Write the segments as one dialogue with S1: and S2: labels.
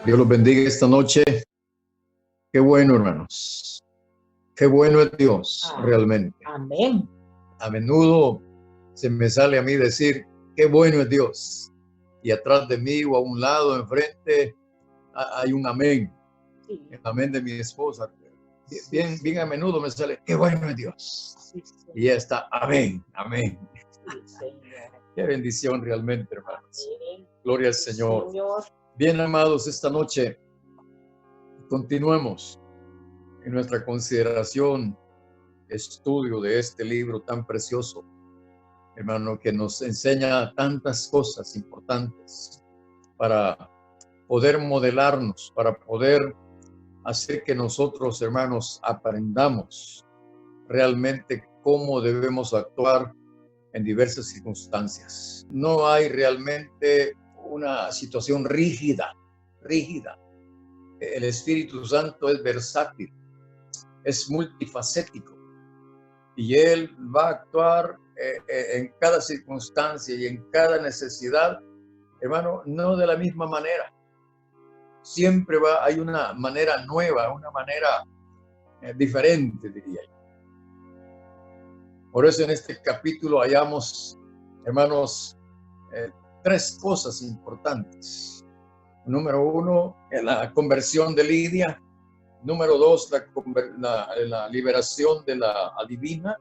S1: Dios los bendiga esta noche. Qué bueno, hermanos. Qué bueno es Dios, realmente.
S2: Amén.
S1: A menudo se me sale a mí decir, qué bueno es Dios. Y atrás de mí o a un lado, enfrente, hay un amén.
S2: Sí.
S1: El amén de mi esposa. Bien a menudo me sale, qué bueno es Dios.
S2: Sí,
S1: Y ya está, amén, amén.
S2: sí, Señor.
S1: Qué bendición realmente, hermanos.
S2: Amén.
S1: Gloria al
S2: Sí,
S1: Señor.
S2: Señor.
S1: Bien, amados, esta noche continuemos en nuestra consideración, estudio de este libro tan precioso, hermano, que nos enseña tantas cosas importantes para poder modelarnos, para poder hacer que nosotros, hermanos, aprendamos realmente cómo debemos actuar en diversas circunstancias. No hay realmente una situación rígida. El Espíritu Santo es versátil, es multifacético y Él va a actuar en cada circunstancia y en cada necesidad, hermano, no de la misma manera. Siempre hay una manera nueva, una manera diferente, diría yo. Por eso en este capítulo hallamos, hermanos, tres cosas importantes. Número uno, la conversión de Lidia. Número dos, la liberación de la adivina.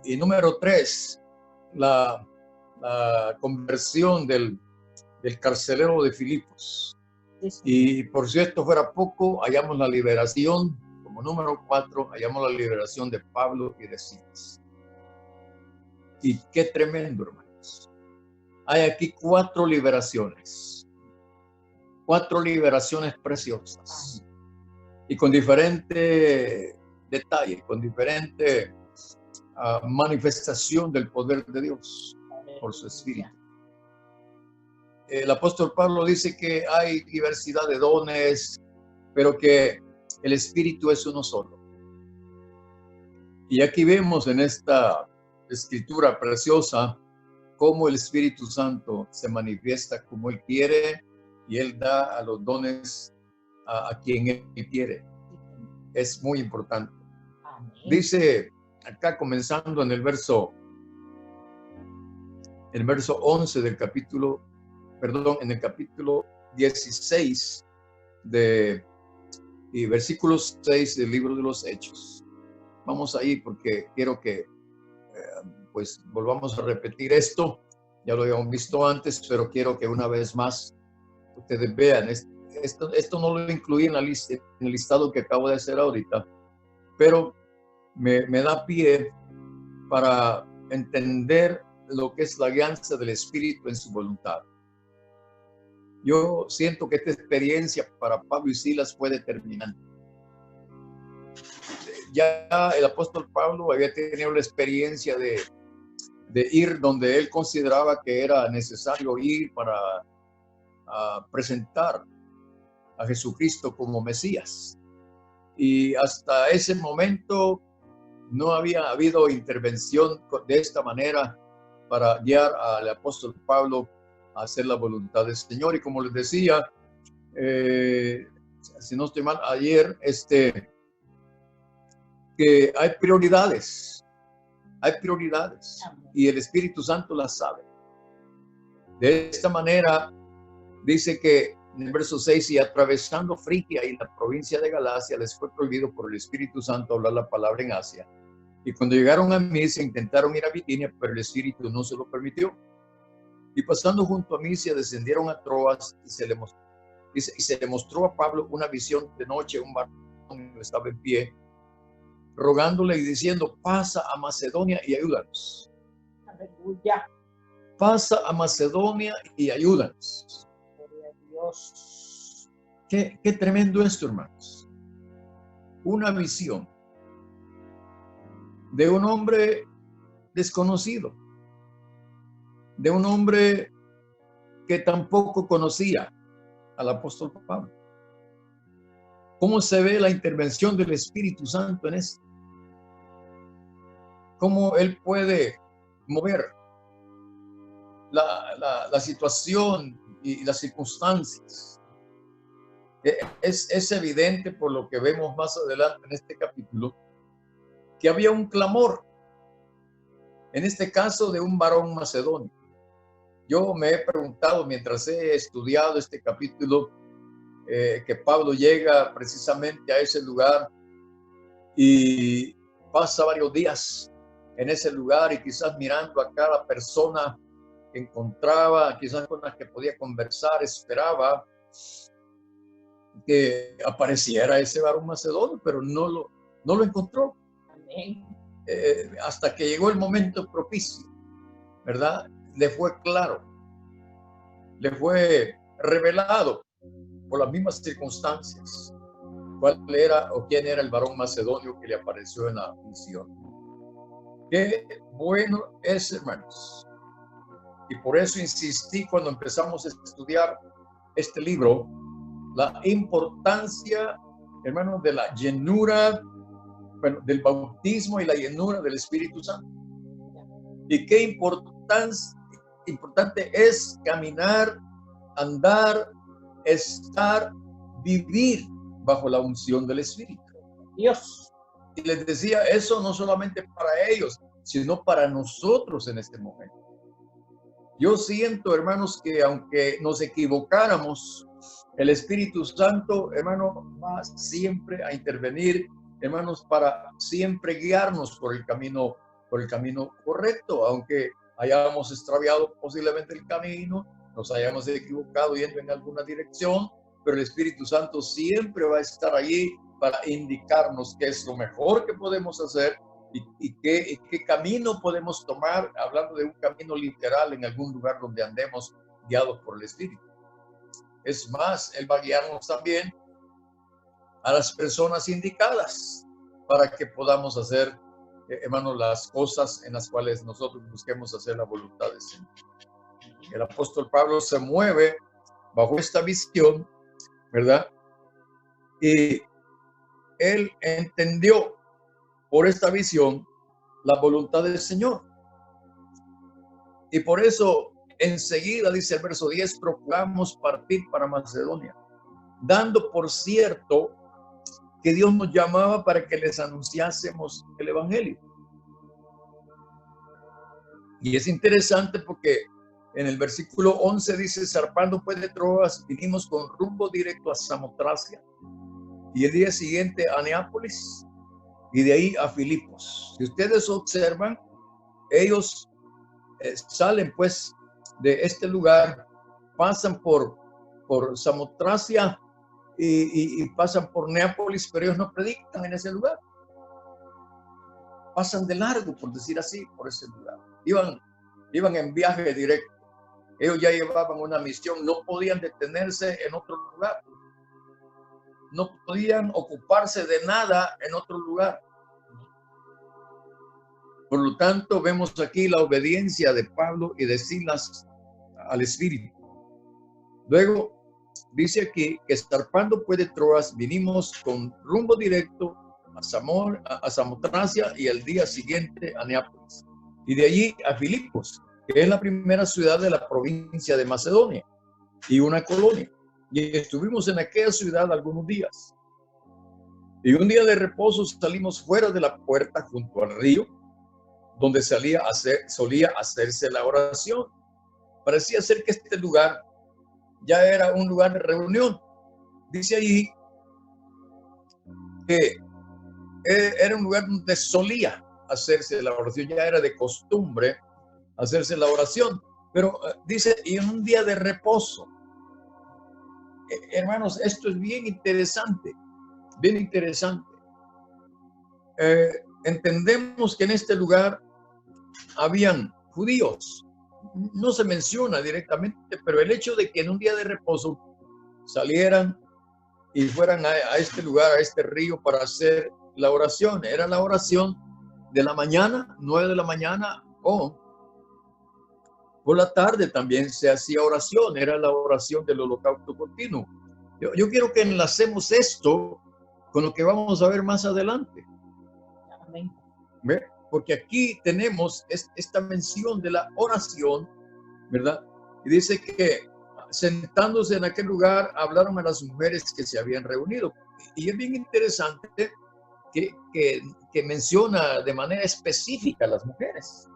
S1: Y número tres, la conversión del carcelero de Filipos. Y por si esto fuera poco, hallamos la liberación, como número 4, hallamos la liberación de Pablo y de Silas. Y qué tremendo, hermanos. Hay aquí 4 liberaciones. 4 liberaciones preciosas. Y con diferente detalle, con diferente manifestación del poder de Dios por su Espíritu. El apóstol Pablo dice que hay diversidad de dones, pero que el Espíritu es uno solo. Y aquí vemos en esta escritura preciosa cómo el Espíritu Santo se manifiesta como Él quiere y Él da a los dones a quien Él quiere. Es muy importante.
S2: Amén.
S1: Dice acá comenzando en el verso 11 del capítulo, en el capítulo 16 y versículo 6 del libro de los Hechos. Vamos ahí porque quiero que pues volvamos a repetir esto. Ya lo habíamos visto antes, pero quiero que una vez más ustedes vean. Esto no lo incluí en la lista, en el listado que acabo de hacer ahorita, pero me da pie para entender lo que es la guianza del Espíritu en su voluntad. Yo siento que esta experiencia para Pablo y Silas fue determinante. Ya el apóstol Pablo había tenido la experiencia de ir donde él consideraba que era necesario ir para presentar a Jesucristo como Mesías. Y hasta ese momento no había habido intervención de esta manera para guiar al apóstol Pablo a hacer la voluntad del Señor. Y como les decía, si no estoy mal, ayer, que hay prioridades y el Espíritu Santo las sabe. De esta manera, dice que en el verso 6, y atravesando Frigia y la provincia de Galacia, les fue prohibido por el Espíritu Santo hablar la palabra en Asia. Y cuando llegaron a Misia, intentaron ir a Bitinia, pero el Espíritu no se lo permitió. Y pasando junto a Misia, descendieron a Troas y se le mostró a Pablo una visión de noche, un varón que estaba en pie, rogándole y diciendo, pasa a Macedonia y ayúdanos.
S2: Aleluya.
S1: Pasa a Macedonia y ayúdanos.
S2: Gloria a Dios.
S1: Qué tremendo esto, hermanos. Una visión de un hombre desconocido, de un hombre que tampoco conocía al apóstol Pablo. ¿Cómo se ve la intervención del Espíritu Santo en esto? ¿Cómo Él puede mover la situación y las circunstancias? Es evidente por lo que vemos más adelante en este capítulo que había un clamor, en este caso de un varón macedonio. Yo me he preguntado mientras he estudiado este capítulo que Pablo llega precisamente a ese lugar y pasa varios días en ese lugar y quizás mirando a cada persona que encontraba, quizás con las que podía conversar, esperaba que apareciera ese varón macedonio, pero no lo encontró.
S2: Amén.
S1: Hasta que llegó el momento propicio, ¿verdad? Le fue claro, le fue revelado por las mismas circunstancias cuál era o quién era el varón macedonio que le apareció en la visión. Qué bueno es, hermanos. Y por eso insistí cuando empezamos a estudiar este libro, la importancia, hermanos, de la llenura, bueno, del bautismo y la llenura del Espíritu Santo. Y qué importante es caminar, andar, estar, vivir bajo la unción del Espíritu.
S2: Dios.
S1: Y les decía, eso no solamente para ellos, sino para nosotros en este momento. Yo siento, hermanos, que aunque nos equivocáramos, el Espíritu Santo, hermano, va siempre a intervenir, hermanos, para siempre guiarnos por el camino correcto, aunque hayamos extraviado posiblemente el camino, nos hayamos equivocado yendo en alguna dirección, pero el Espíritu Santo siempre va a estar allí para indicarnos qué es lo mejor que podemos hacer y qué camino podemos tomar, hablando de un camino literal en algún lugar donde andemos guiados por el Espíritu. Es más, Él va a guiarnos también a las personas indicadas para que podamos hacer, hermanos, las cosas en las cuales nosotros busquemos hacer la voluntad de Señor. El apóstol Pablo se mueve bajo esta visión, ¿verdad? Y él entendió por esta visión la voluntad del Señor. Y por eso enseguida, dice el verso 10, procuramos partir para Macedonia, dando por cierto que Dios nos llamaba para que les anunciásemos el Evangelio. Y es interesante porque en el versículo 11 dice, zarpando pues de Troas, vinimos con rumbo directo a Samotracia y el día siguiente a Neápolis y de ahí a Filipos. Si ustedes observan, ellos salen pues de este lugar, pasan por Samotracia y pasan por Neápolis, pero ellos no predican en ese lugar. Pasan de largo, por decir así, por ese lugar. Iban en viaje directo. Ellos ya llevaban una misión, no podían detenerse en otro lugar. No podían ocuparse de nada en otro lugar. Por lo tanto, vemos aquí la obediencia de Pablo y de Silas al Espíritu. Luego, dice aquí que zarpando pues de Troas, vinimos con rumbo directo a Samotracia y al día siguiente a Neápolis. Y de allí a Filipos, que es la primera ciudad de la provincia de Macedonia y una colonia. Y estuvimos en aquella ciudad algunos días. Y un día de reposo salimos fuera de la puerta junto al río, donde solía hacerse la oración. Parecía ser que este lugar ya era un lugar de reunión. Dice allí que era un lugar donde solía hacerse la oración, ya era de costumbre hacerse la oración. Pero dice, y en un día de reposo. Hermanos, esto es bien interesante, bien interesante. Entendemos que en este lugar habían judíos. No se menciona directamente, pero el hecho de que en un día de reposo salieran y fueran a este lugar, a este río para hacer la oración, era la oración de la mañana, 9 de la mañana, o por la tarde también se hacía oración, era la oración del holocausto continuo. Yo quiero que enlacemos esto con lo que vamos a ver más adelante.
S2: Amén.
S1: ¿Ve? Porque aquí tenemos esta mención de la oración, ¿verdad? Y dice que sentándose en aquel lugar, hablaron a las mujeres que se habían reunido. Y es bien interesante que menciona de manera específica a las mujeres.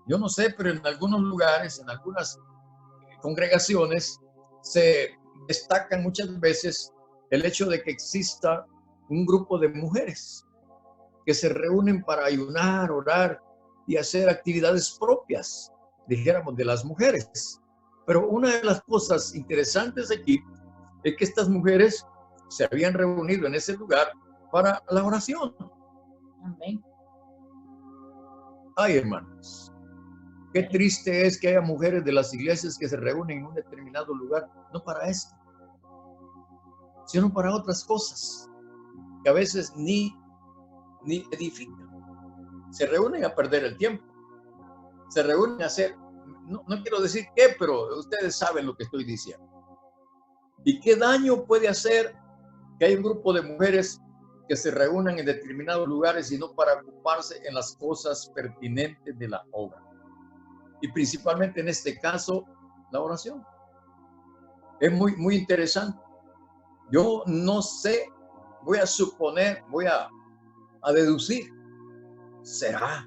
S1: Yo no sé, pero en algunos lugares, en algunas congregaciones, se destacan muchas veces el hecho de que exista un grupo de mujeres que se reúnen para ayunar, orar y hacer actividades propias, dijéramos, de las mujeres. Pero una de las cosas interesantes aquí es que estas mujeres se habían reunido en ese lugar para la oración.
S2: Amén.
S1: Ay, hermanos, qué triste es que haya mujeres de las iglesias que se reúnen en un determinado lugar, no para esto, sino para otras cosas que a veces ni edifican. Se reúnen a perder el tiempo. Se reúnen a hacer, no quiero decir qué, pero ustedes saben lo que estoy diciendo. ¿Y qué daño puede hacer que hay un grupo de mujeres que se reúnan en determinados lugares y no para ocuparse en las cosas pertinentes de la obra? Y principalmente en este caso, la oración. Es muy interesante. Yo no sé, voy a suponer, voy a deducir. ¿Será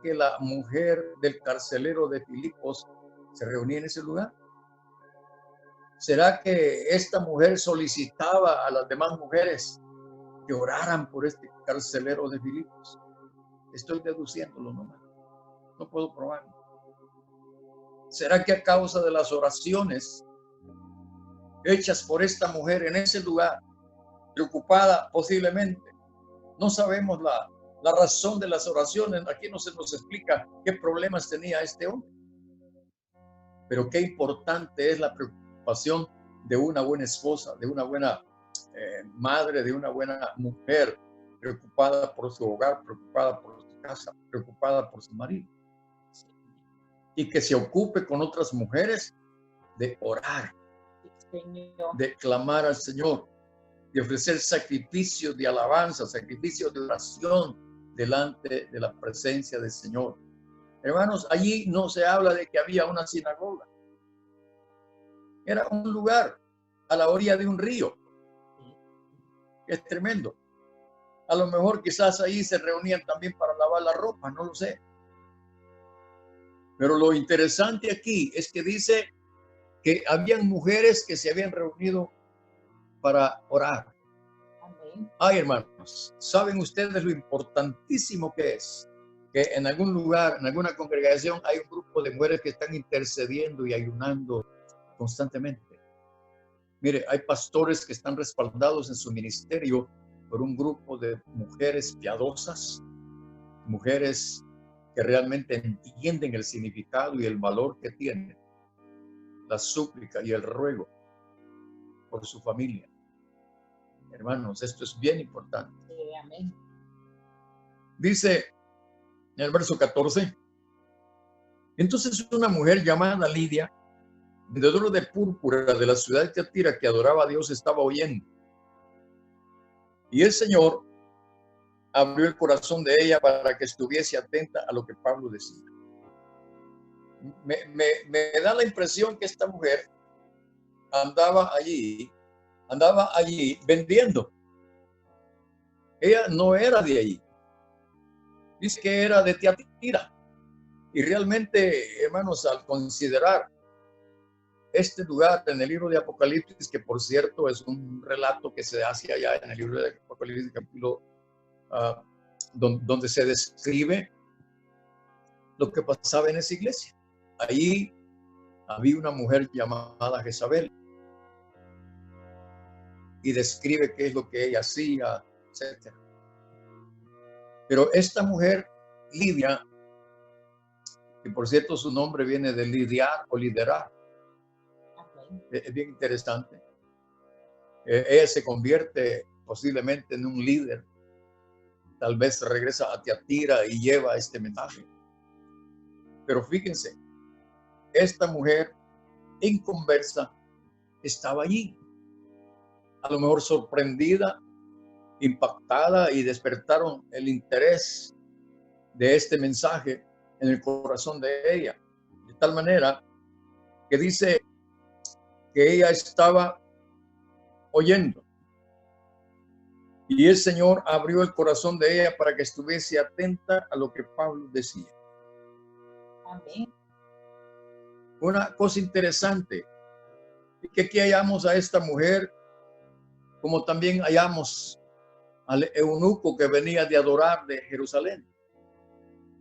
S1: que la mujer del carcelero de Filipos se reunía en ese lugar? ¿Será que esta mujer solicitaba a las demás mujeres que oraran por este carcelero de Filipos? Estoy deduciéndolo nomás. No puedo probarlo. ¿Será que a causa de las oraciones hechas por esta mujer en ese lugar, preocupada posiblemente? No sabemos la razón de las oraciones. Aquí no se nos explica qué problemas tenía este hombre. Pero qué importante es la preocupación de una buena esposa, de una buena madre, de una buena mujer, preocupada por su hogar, preocupada por su casa, preocupada por su marido. Y que se ocupe con otras mujeres de orar, de clamar al Señor, de ofrecer sacrificios de alabanza, sacrificios de oración delante de la presencia del Señor. Hermanos, allí no se habla de que había una sinagoga. Era un lugar a la orilla de un río. Es tremendo. A lo mejor quizás ahí se reunían también para lavar la ropa, no lo sé. Pero lo interesante aquí es que dice que habían mujeres que se habían reunido para orar.
S2: Amén.
S1: Ay, hermanos, ¿saben ustedes lo importantísimo que es? Que en algún lugar, en alguna congregación, hay un grupo de mujeres que están intercediendo y ayunando constantemente. Mire, hay pastores que están respaldados en su ministerio por un grupo de mujeres piadosas, mujeres que realmente entienden el significado y el valor que tiene la súplica y el ruego por su familia. Hermanos, esto es bien importante.
S2: Sí, amén.
S1: Dice en el verso 14, entonces una mujer llamada Lidia, vendedora de púrpura de la ciudad de Tiatira, que adoraba a Dios, estaba oyendo. Y el Señor abrió el corazón de ella para que estuviese atenta a lo que Pablo decía. Me da la impresión que esta mujer andaba allí vendiendo. Ella no era de allí. Dice que era de Tiatira. Y realmente, hermanos, al considerar este lugar en el libro de Apocalipsis, que por cierto es un relato que se hace allá en el libro de Apocalipsis, capítulo donde se describe lo que pasaba en esa iglesia. Ahí había una mujer llamada Jezabel y describe qué es lo que ella hacía, etc. Pero esta mujer, Lidia, que por cierto su nombre viene de lidiar o liderar, es bien interesante. Ella se convierte posiblemente en un líder. Tal vez regresa a Tiatira y lleva este mensaje. Pero fíjense, esta mujer inconversa estaba allí. A lo mejor sorprendida, impactada, y despertaron el interés de este mensaje en el corazón de ella. De tal manera que dice que ella estaba oyendo. Y el Señor abrió el corazón de ella para que estuviese atenta a lo que Pablo decía.
S2: Amén.
S1: Una cosa interesante, que aquí hallamos a esta mujer, como también hallamos al eunuco que venía de adorar de Jerusalén.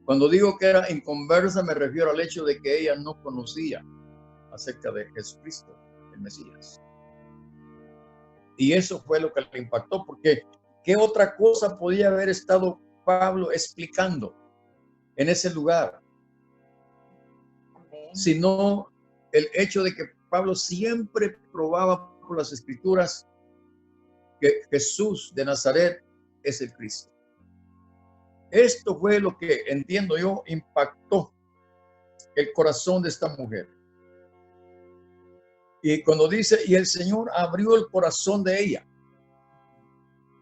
S1: Cuando digo que era inconversa, me refiero al hecho de que ella no conocía acerca de Jesucristo, el Mesías. Y eso fue lo que le impactó, porque ¿qué otra cosa podía haber estado Pablo explicando en ese lugar?
S2: Amén.
S1: Sino el hecho de que Pablo siempre probaba por las Escrituras que Jesús de Nazaret es el Cristo. Esto fue lo que, entiendo yo, impactó el corazón de esta mujer. Y cuando dice, y el Señor abrió el corazón de ella,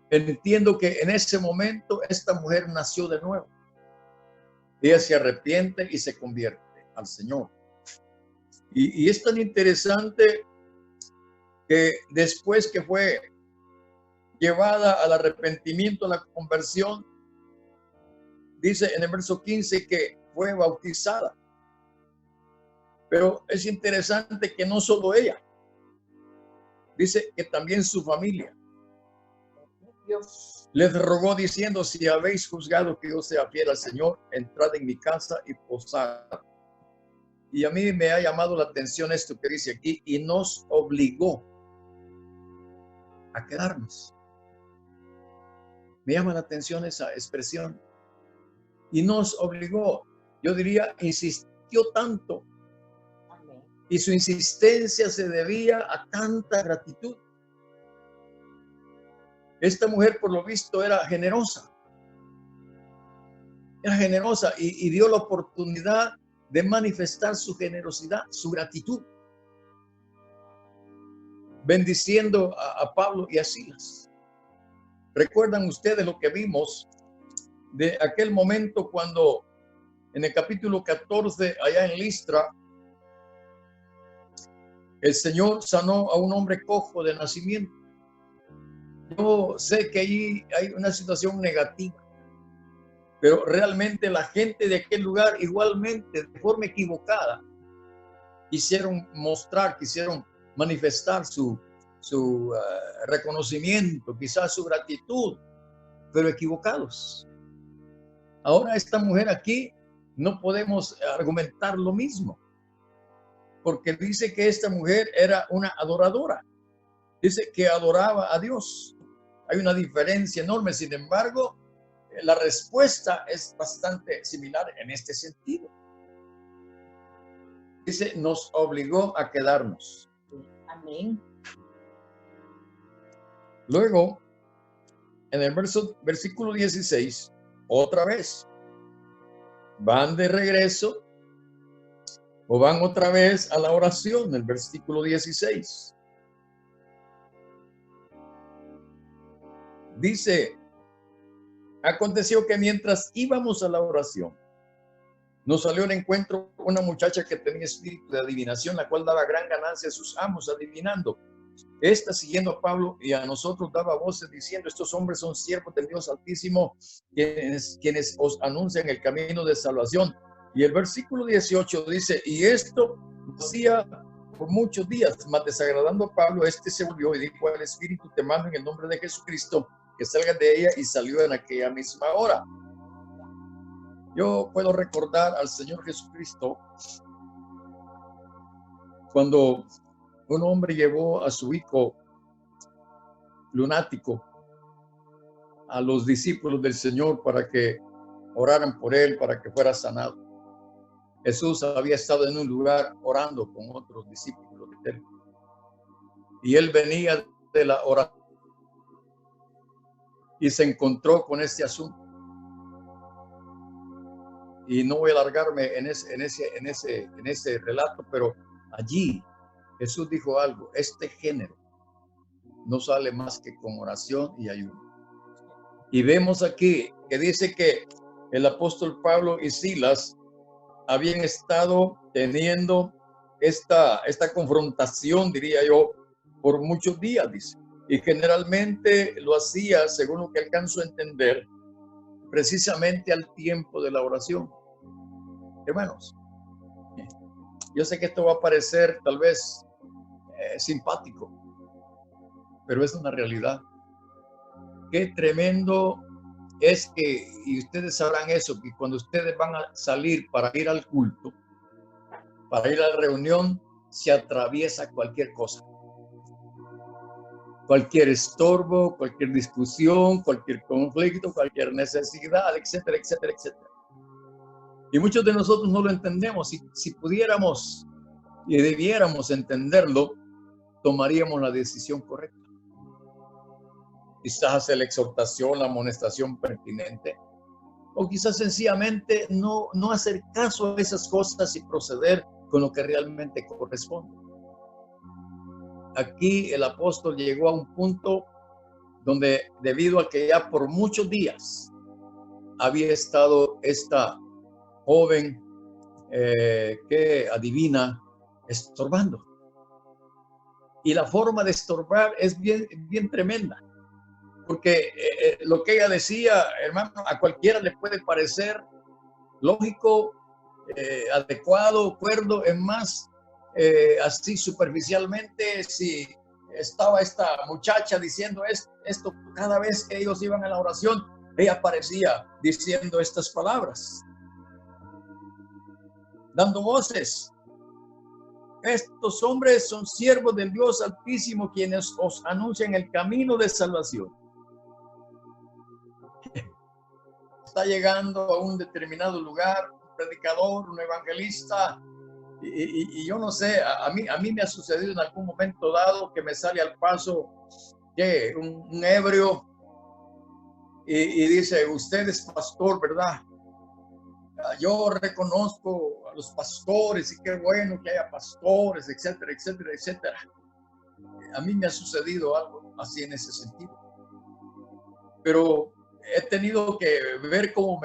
S1: entiendo que en ese momento esta mujer nació de nuevo. Ella se arrepiente y se convierte al Señor. Y es tan interesante que después que fue llevada al arrepentimiento, a la conversión, dice en el verso 15 que fue bautizada. Pero es interesante que no solo ella, dice que también su familia
S2: Dios.
S1: les rogó diciendo, si habéis juzgado que yo sea fiel al Señor, entrad en mi casa y posad. Y a mí me ha llamado la atención esto que dice aquí, y nos obligó a quedarnos. Me llama la atención esa expresión. Y nos obligó, yo diría, insistió tanto.
S2: Amén.
S1: Y su insistencia se debía a tanta gratitud. Esta mujer, por lo visto, era generosa. Era generosa y dio la oportunidad de manifestar su generosidad, su gratitud, bendiciendo a Pablo y a Silas. ¿Recuerdan ustedes lo que vimos de aquel momento cuando en el capítulo 14, allá en Listra, el Señor sanó a un hombre cojo de nacimiento? Yo sé que allí hay una situación negativa, pero realmente la gente de aquel lugar igualmente, de forma equivocada, quisieron mostrar, quisieron manifestar su reconocimiento, quizás su gratitud, pero equivocados. Ahora esta mujer aquí no podemos argumentar lo mismo, porque dice que esta mujer era una adoradora, dice que adoraba a Dios. Hay una diferencia enorme, sin embargo, la respuesta es bastante similar en este sentido. Dice, nos obligó a quedarnos.
S2: Amén.
S1: Luego, en el versículo 16, otra vez, van de regreso o van otra vez a la oración, el versículo 16. Dice, aconteció que mientras íbamos a la oración, nos salió al encuentro una muchacha que tenía espíritu de adivinación, la cual daba gran ganancia a sus amos adivinando. Esta, siguiendo a Pablo y a nosotros, daba voces diciendo, estos hombres son siervos del Dios Altísimo, quienes os anuncian el camino de salvación. Y el versículo 18 dice, y esto hacía por muchos días, mas desagradando a Pablo, este se volvió y dijo al Espíritu, te mando en el nombre de Jesucristo, que salgas de ella, y salió en aquella misma hora. Yo puedo recordar al Señor Jesucristo cuando un hombre llevó a su hijo lunático a los discípulos del Señor para que oraran por él, para que fuera sanado. Jesús había estado en un lugar orando con otros discípulos de él. Y él venía de la oración y se encontró con este asunto. Y no voy a alargarme en ese relato, pero allí Jesús dijo algo, este género no sale más que con oración y ayuno. Y vemos aquí que dice que el apóstol Pablo y Silas habían estado teniendo esta confrontación, diría yo, por muchos días, dice. Y generalmente lo hacía, según lo que alcanzo a entender, precisamente al tiempo de la oración. Hermanos, yo sé que esto va a parecer tal vez simpático, pero es una realidad. Qué tremendo es que, y ustedes sabrán eso, que cuando ustedes van a salir para ir al culto, para ir a la reunión, se atraviesa cualquier cosa. Cualquier estorbo, cualquier discusión, cualquier conflicto, cualquier necesidad, etcétera, etcétera, etcétera. Y muchos de nosotros no lo entendemos. Si pudiéramos y debiéramos entenderlo, tomaríamos la decisión correcta. Quizás hacer la exhortación, la amonestación pertinente, o quizás sencillamente no hacer caso a esas cosas y proceder con lo que realmente corresponde. Aquí el apóstol llegó a un punto donde, debido a que ya por muchos días había estado esta joven que adivina estorbando. Y la forma de estorbar es bien tremenda. Porque lo que ella decía, hermano, a cualquiera le puede parecer lógico, adecuado, cuerdo. Es más, así superficialmente, si estaba esta muchacha diciendo esto cada vez que ellos iban a la oración, ella aparecía diciendo estas palabras, dando voces. Estos hombres son siervos del Dios Altísimo, quienes os anuncian el camino de salvación. Está llegando a un determinado lugar, un predicador, un evangelista, y yo no sé, a mí me ha sucedido en algún momento dado que me sale al paso que un ebrio y dice, usted es pastor, ¿verdad? Yo reconozco a los pastores y qué bueno que haya pastores, etcétera, etcétera, etcétera. A mí me ha sucedido algo así en ese sentido. Pero he tenido que ver cómo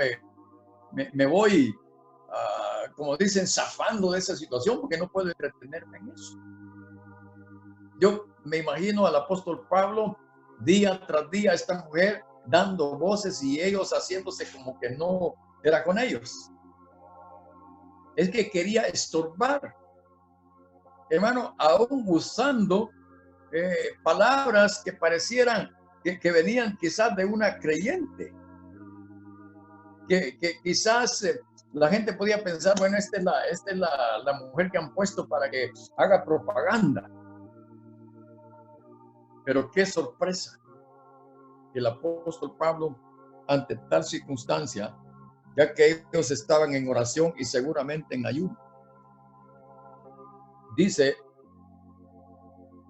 S1: me voy, como dicen, zafando de esa situación, porque no puedo entretenerme en eso. Yo me imagino al apóstol Pablo día tras día, esta mujer dando voces y ellos haciéndose como que no era con ellos. Es que quería estorbar, hermano, aún usando palabras que parecieran que venían quizás de una creyente, que quizás la gente podía pensar, bueno, esta es la mujer que han puesto para que haga propaganda. Pero qué sorpresa que el apóstol Pablo, ante tal circunstancia, ya que ellos estaban en oración y seguramente en ayuno, dice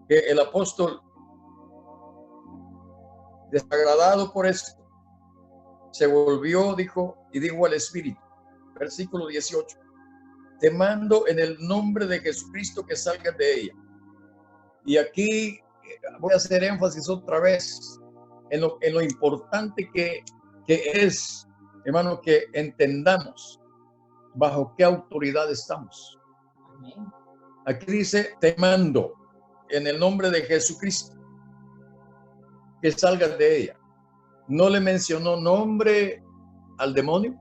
S1: que el apóstol, desagradado por esto, se volvió, dijo al Espíritu, versículo 18, te mando en el nombre de Jesucristo que salgas de ella. Y aquí voy a hacer énfasis otra vez en lo importante que es, hermano, que entendamos bajo qué autoridad estamos.
S2: Amén.
S1: Aquí dice, te mando en el nombre de Jesucristo que salgas de ella. No le mencionó nombre al demonio.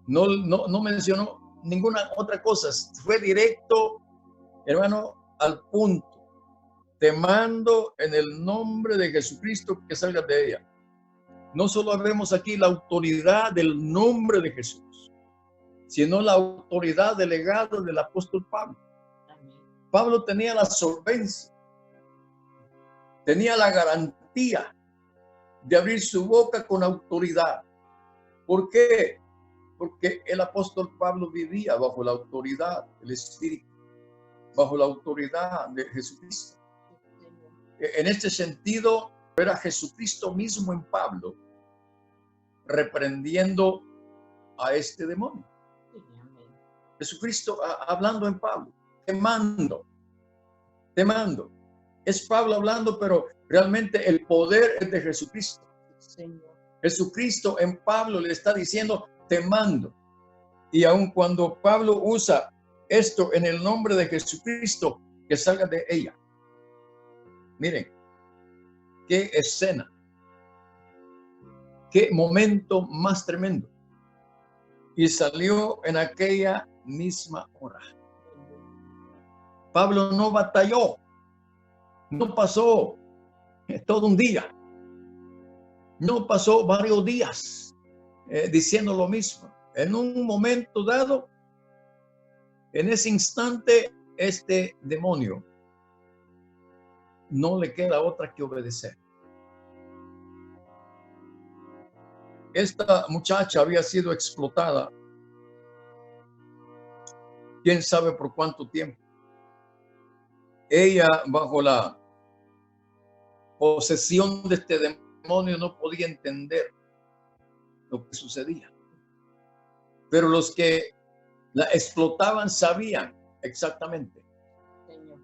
S1: No mencionó ninguna otra cosa. Fue directo, hermano, al punto. Te mando en el nombre de Jesucristo que salgas de ella. No solo vemos aquí la autoridad del nombre de Jesús, sino la autoridad delegada del apóstol Pablo. Pablo tenía la solvencia, tenía la garantía de abrir su boca con autoridad. ¿Por qué? Porque el apóstol Pablo vivía bajo la autoridad del Espíritu, bajo la autoridad de Jesucristo. En este sentido, era Jesucristo mismo en Pablo reprendiendo a este demonio. Jesucristo hablando en Pablo, te mando. Es Pablo hablando, pero realmente el poder es de Jesucristo. Jesucristo en Pablo le está diciendo, te mando. Y aun cuando Pablo usa esto en el nombre de Jesucristo, que salga de ella. Miren, qué escena, qué momento más tremendo. Y salió en aquella misma hora. Pablo no batalló, no pasó todo un día, no pasó varios días diciendo lo mismo. En un momento dado, en ese instante, este demonio no le queda otra que obedecer. Esta muchacha había sido explotada, quién sabe por cuánto tiempo. Ella, bajo la posesión de este demonio, no podía entender lo que sucedía. Pero los que la explotaban sabían exactamente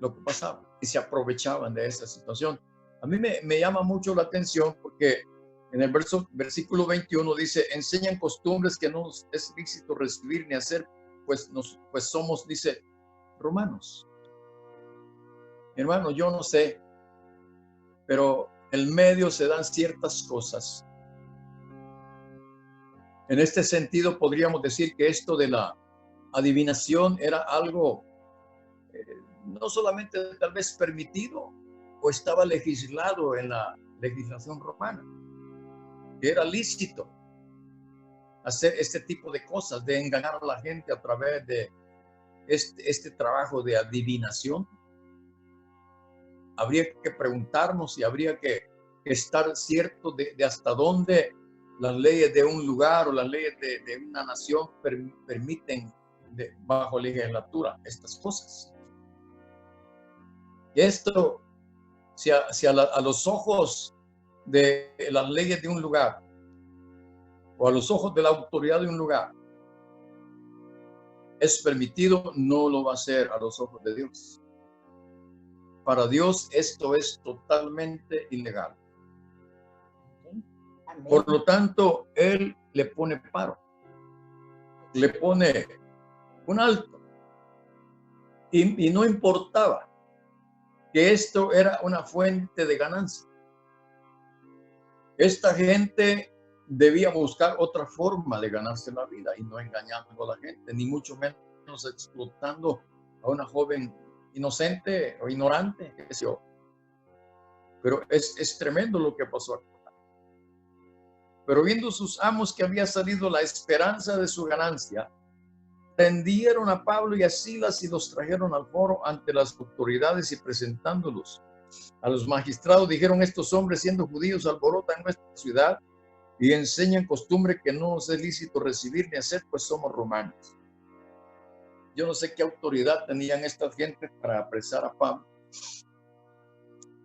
S1: lo que pasaba y se aprovechaban de esa situación. A mí me llama mucho la atención porque en el versículo 21 dice: enseñan costumbres que no nos es lícito recibir ni hacer, pues somos, dice, romanos. Hermano, yo no sé, pero en medio se dan ciertas cosas. En este sentido, podríamos decir que esto de la adivinación era algo no solamente tal vez permitido o estaba legislado en la legislación romana, que era lícito hacer este tipo de cosas, de engañar a la gente a través de este trabajo de adivinación. Habría que preguntarnos y habría que estar cierto de hasta dónde las leyes de un lugar o las leyes de una nación permiten bajo legislatura estas cosas. Esto, si a los ojos de las leyes de un lugar o a los ojos de la autoridad de un lugar es permitido, no lo va a ser a los ojos de Dios. Para Dios esto es totalmente ilegal. Por lo tanto, Él le pone paro, le pone un alto. Y no importaba que esto era una fuente de ganancia. Esta gente debía buscar otra forma de ganarse la vida y no engañando a la gente, ni mucho menos explotando a una joven inocente o ignorante, qué sé yo. Pero es tremendo lo que pasó aquí. Pero viendo sus amos que había salido la esperanza de su ganancia, prendieron a Pablo y a Silas y los trajeron al foro ante las autoridades, y presentándolos a los magistrados dijeron: estos hombres, siendo judíos, alborotan nuestra ciudad y enseñan costumbre que no nos es lícito recibir ni hacer, pues somos romanos. Yo no sé qué autoridad tenían estas gentes para apresar a Pablo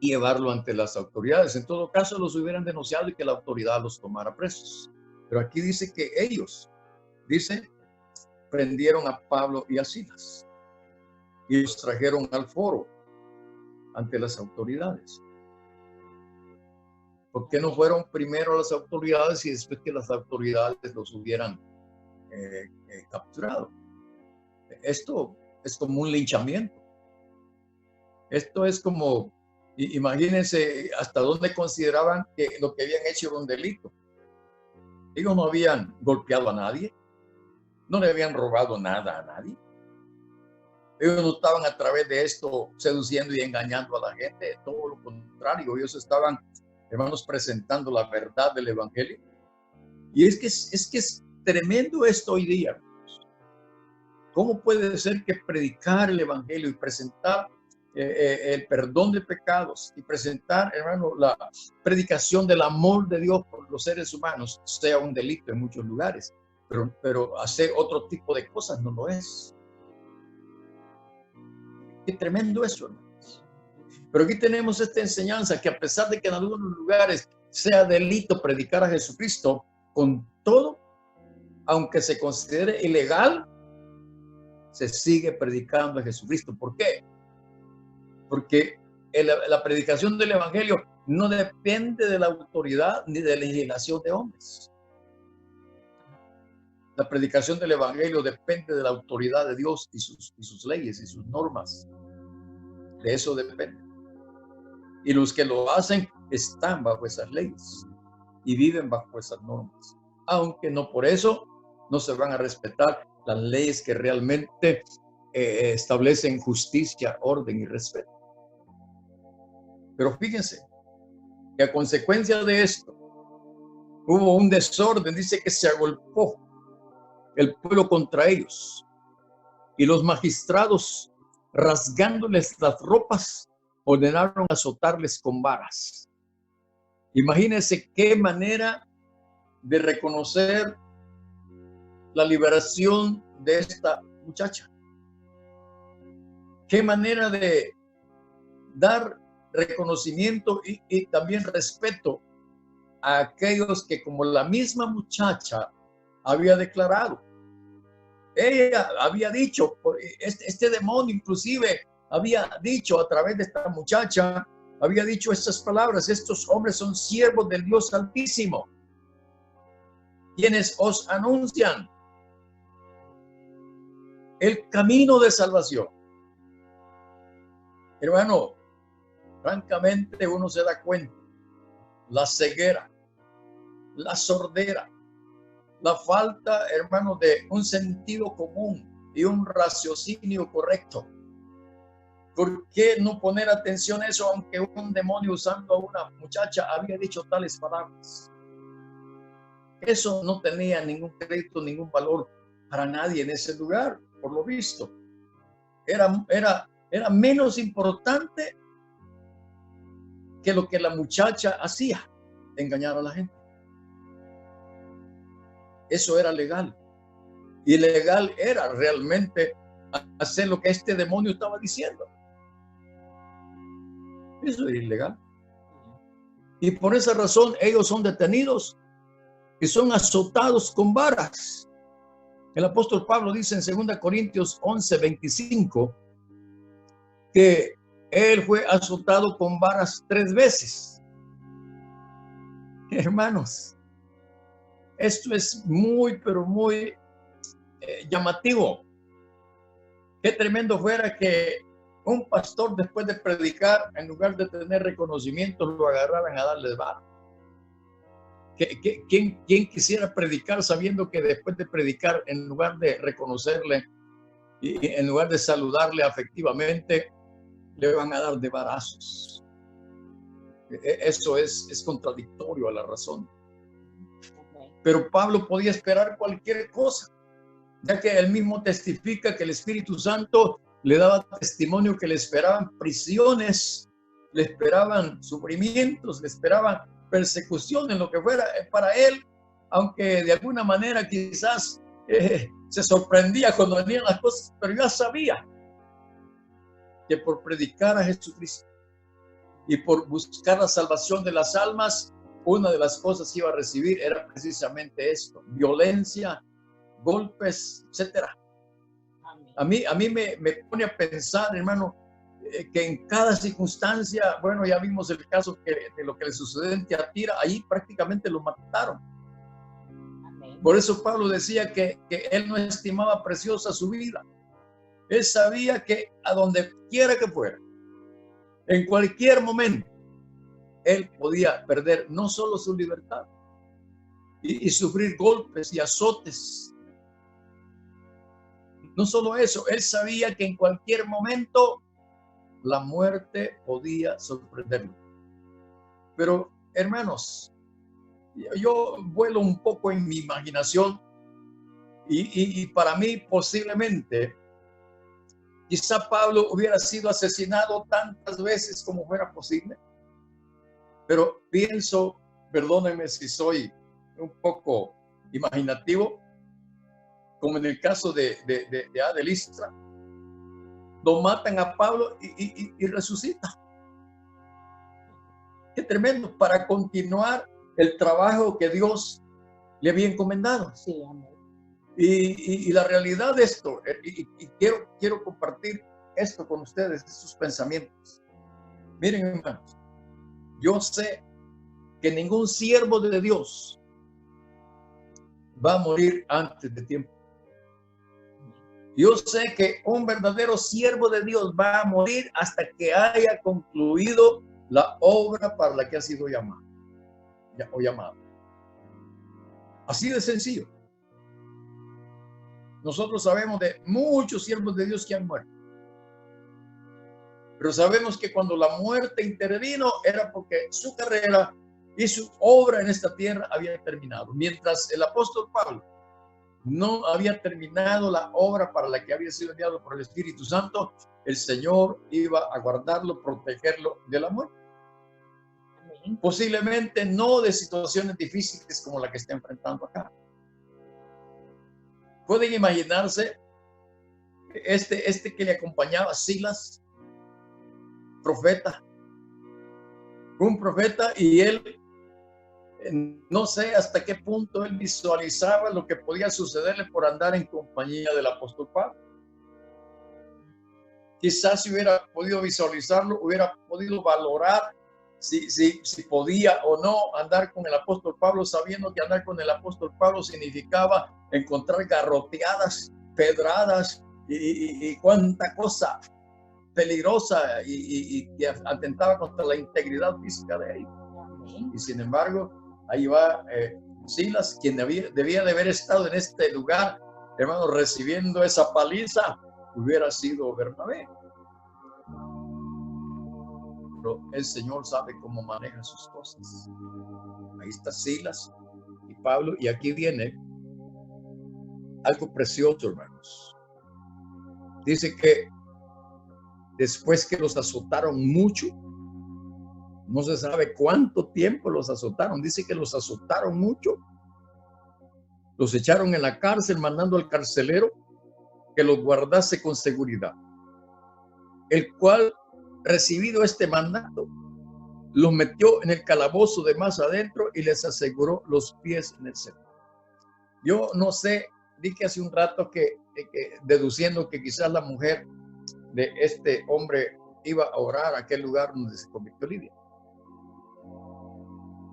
S1: y llevarlo ante las autoridades. En todo caso, los hubieran denunciado y que la autoridad los tomara presos. Pero aquí dice que ellos, dice, prendieron a Pablo y a Silas y los trajeron al foro ante las autoridades. ¿Por qué no fueron primero a las autoridades y después que las autoridades los hubieran capturado? Esto es como un linchamiento. Esto es como, imagínense hasta dónde consideraban que lo que habían hecho era un delito. Ellos no habían golpeado a nadie, no le habían robado nada a nadie. Ellos no estaban a través de esto seduciendo y engañando a la gente, todo lo contrario, ellos estaban, hermanos, presentando la verdad del evangelio. Y es que es tremendo esto hoy día. ¿Cómo puede ser que predicar el evangelio y presentar el perdón de pecados y presentar, hermano, la predicación del amor de Dios por los seres humanos sea un delito en muchos lugares? Pero hacer otro tipo de cosas no lo es. Qué tremendo eso, hermanos. Pero aquí tenemos esta enseñanza que, a pesar de que en algunos lugares sea delito predicar a Jesucristo, con todo, aunque se considere ilegal, se sigue predicando a Jesucristo. ¿Por qué? Porque la predicación del evangelio no depende de la autoridad ni de la legislación de hombres. La predicación del evangelio depende de la autoridad de Dios y sus leyes y sus normas. De eso depende. Y los que lo hacen están bajo esas leyes y viven bajo esas normas. Aunque no por eso no se van a respetar las leyes que realmente establecen justicia, orden y respeto. Pero fíjense que a consecuencia de esto hubo un desorden. Dice que se agolpó el pueblo contra ellos y los magistrados, rasgándoles las ropas, ordenaron azotarles con varas. Imagínense qué manera de reconocer la liberación de esta muchacha. Qué manera de dar reconocimiento y también respeto a aquellos que, como la misma muchacha había declarado, ella había dicho, este demonio inclusive había dicho a través de esta muchacha, había dicho estas palabras: estos hombres son siervos del Dios Altísimo, quienes os anuncian el camino de salvación. Hermano, francamente uno se da cuenta la ceguera, la sordera, la falta, hermano, de un sentido común y un raciocinio correcto. ¿Por qué no poner atención a eso, aunque un demonio usando a una muchacha había dicho tales palabras? Eso no tenía ningún crédito, ningún valor para nadie en ese lugar, por lo visto. Era menos importante que lo que la muchacha hacía, engañar a la gente. Eso era legal. Y legal era realmente hacer lo que este demonio estaba diciendo. Eso es ilegal. Y por esa razón ellos son detenidos y son azotados con varas. El apóstol Pablo dice en 2 Corintios 11:25 que él fue azotado con varas 3 veces. Hermanos, esto es muy, pero muy llamativo. Qué tremendo fuera que un pastor, después de predicar, en lugar de tener reconocimiento, lo agarraran a darle vara. ¿Quién quisiera predicar sabiendo que después de predicar, en lugar de reconocerle y en lugar de saludarle afectivamente, le van a dar de varazos? Eso es contradictorio a la razón. Pero Pablo podía esperar cualquier cosa, ya que él mismo testifica que el Espíritu Santo le daba testimonio que le esperaban prisiones, le esperaban sufrimientos, le esperaban persecución en lo que fuera para él, aunque de alguna manera quizás se sorprendía cuando venían las cosas, pero ya sabía que por predicar a Jesucristo y por buscar la salvación de las almas, una de las cosas que iba a recibir era precisamente esto: violencia, golpes, etcétera. A mí me pone a pensar, hermano, que en cada circunstancia, bueno, ya vimos el caso de lo que le sucedió en Tiatira, ahí prácticamente lo mataron. Amén. Por eso Pablo decía que él no estimaba preciosa su vida. Él sabía que a donde quiera que fuera, en cualquier momento, él podía perder no solo su libertad y sufrir golpes y azotes. No solo eso, él sabía que en cualquier momento la muerte podía sorprenderlo. Pero, hermanos, yo vuelo un poco en mi imaginación y para mí posiblemente, quizá Pablo hubiera sido asesinado tantas veces como fuera posible. Pero pienso, perdónenme si soy un poco imaginativo, como en el caso de Listra, lo matan a Pablo y resucita. Qué tremendo, para continuar el trabajo que Dios le había encomendado.
S2: Sí, amén.
S1: Y la realidad de esto, y quiero compartir esto con ustedes, estos pensamientos. Miren, hermanos, yo sé que ningún siervo de Dios va a morir antes de tiempo. Yo sé que un verdadero siervo de Dios va a morir hasta que haya concluido la obra para la que ha sido llamado o llamado. Así de sencillo. Nosotros sabemos de muchos siervos de Dios que han muerto. Pero sabemos que cuando la muerte intervino era porque su carrera y su obra en esta tierra había terminado. Mientras el apóstol Pablo no había terminado la obra para la que había sido enviado por el Espíritu Santo, el Señor iba a guardarlo, protegerlo de la muerte.
S2: Amén.
S1: Posiblemente no de situaciones difíciles como la que está enfrentando acá. Pueden imaginarse este que le acompañaba, Silas, profeta, un profeta, y él no sé hasta qué punto él visualizaba lo que podía sucederle por andar en compañía del apóstol Pablo. Quizás si hubiera podido visualizarlo, hubiera podido valorar si podía o no andar con el apóstol Pablo, sabiendo que andar con el apóstol Pablo significaba encontrar garroteadas, pedradas y cuánta cosa peligrosa y que atentaba contra la integridad física de ellos. Y sin embargo, ahí va Silas, quien debía de haber estado en este lugar, hermano, recibiendo esa paliza, hubiera sido Bernabé. Pero el Señor sabe cómo maneja sus cosas. Ahí está Silas y Pablo, y aquí viene algo precioso, hermanos. Dice que después que los azotaron mucho, no se sabe cuánto tiempo los azotaron. Dice que los azotaron mucho. Los echaron en la cárcel, mandando al carcelero que los guardase con seguridad. El cual, recibido este mandato, los metió en el calabozo de más adentro y les aseguró los pies en el centro. Yo no sé, dije hace un rato que deduciendo que quizás la mujer de este hombre iba a orar a aquel lugar donde se convirtió Lidia.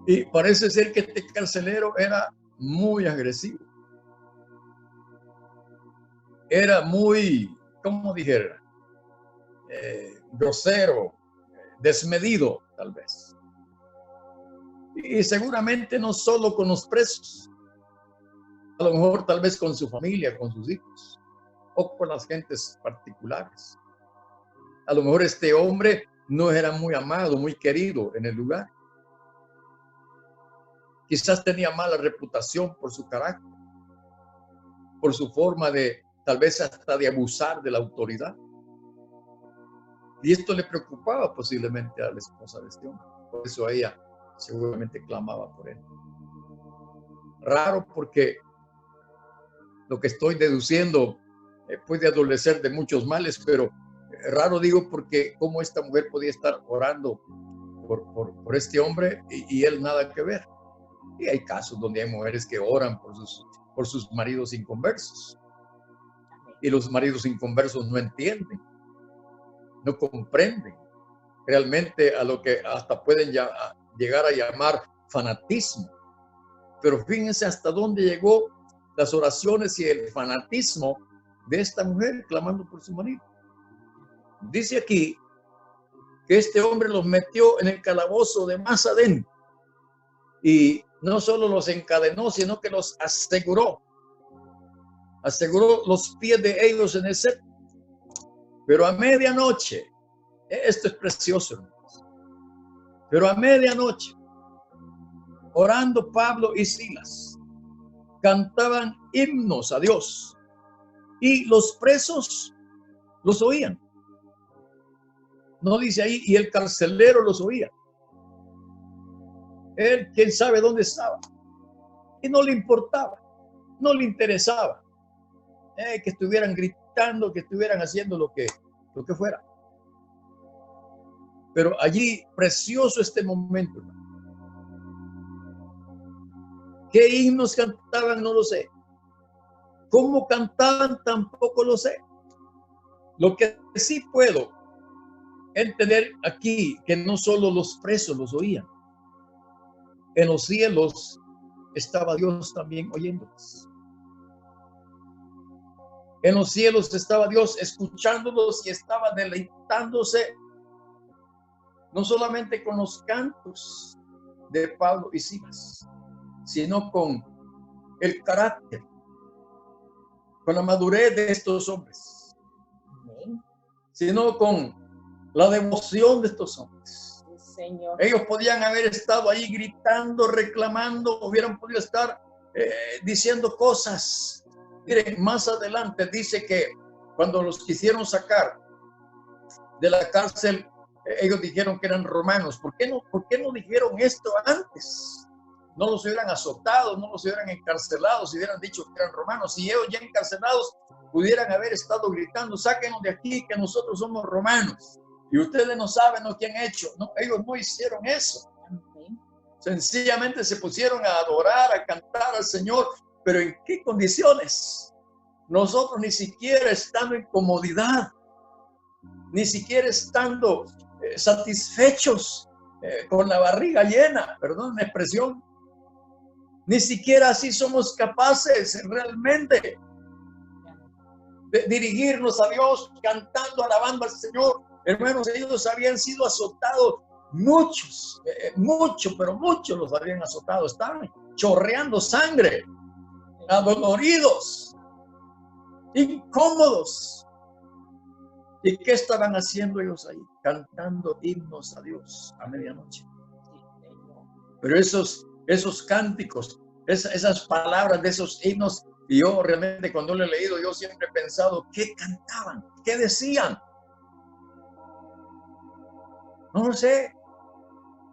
S1: Y parece ser que este carcelero era muy agresivo. Era muy, ¿cómo dijera? Grosero, desmedido, tal vez. Y seguramente no solo con los presos, a lo mejor tal vez con su familia, con sus hijos, o con las gentes particulares. A lo mejor este hombre no era muy amado, muy querido en el lugar. Quizás tenía mala reputación por su carácter, por su forma de, tal vez hasta de abusar de la autoridad. Y esto le preocupaba posiblemente a la esposa de este hombre. Por eso ella seguramente clamaba por él. Raro, porque lo que estoy deduciendo puede adolecer de muchos males, pero raro digo porque cómo esta mujer podía estar orando por este hombre y él nada que ver. Y hay casos donde hay mujeres que oran por sus maridos inconversos. Y los maridos inconversos no entienden, no comprenden realmente a lo que hasta pueden llegar a llamar fanatismo. Pero fíjense hasta dónde llegó las oraciones y el fanatismo de esta mujer clamando por su marido. Dice aquí que este hombre los metió en el calabozo de más adentro y no solo los encadenó, sino que los aseguró los pies de ellos en el centro. Pero a medianoche, esto es precioso, hermanos, pero a medianoche, orando Pablo y Silas, cantaban himnos a Dios y los presos los oían. No dice ahí, y el carcelero los oía. Él, quién sabe dónde estaba. Y no le importaba, no le interesaba que estuvieran gritando, que estuvieran haciendo lo que fuera. Pero allí, precioso este momento. ¿Qué himnos cantaban? No lo sé. ¿Cómo cantaban? Tampoco lo sé. Lo que sí puedo entender aquí, que no solo los presos los oían. En los cielos estaba Dios también oyéndolos. En los cielos estaba Dios escuchándolos y estaba deleitándose no solamente con los cantos de Pablo y Silas, sino con el carácter, con la madurez de estos hombres, sino con la devoción de estos hombres.
S2: Señor.
S1: Ellos podían haber estado ahí gritando, reclamando, hubieran podido estar diciendo cosas. Miren, más adelante dice que cuando los quisieron sacar de la cárcel, ellos dijeron que eran romanos. ¿Por qué no dijeron esto antes? No los hubieran azotado, no los hubieran encarcelado, si hubieran dicho que eran romanos. Si ellos ya encarcelados pudieran haber estado gritando, sáquenos de aquí, que nosotros somos romanos. Y ustedes no saben lo que han hecho. No, ellos no hicieron eso. Sencillamente se pusieron a adorar, a cantar al Señor. Pero ¿en qué condiciones? Nosotros ni siquiera estando en comodidad, ni siquiera estando satisfechos con la barriga llena, perdón la expresión, ni siquiera así somos capaces realmente de dirigirnos a Dios cantando, alabando al Señor. Hermanos, ellos habían sido azotados, muchos los habían azotado, estaban chorreando sangre, adoloridos, incómodos. ¿Y qué estaban haciendo ellos ahí? Cantando himnos a Dios a medianoche. Pero esos cánticos, esas palabras de esos himnos, y yo realmente cuando lo he leído, yo siempre he pensado, ¿qué cantaban? ¿Qué decían? No lo sé.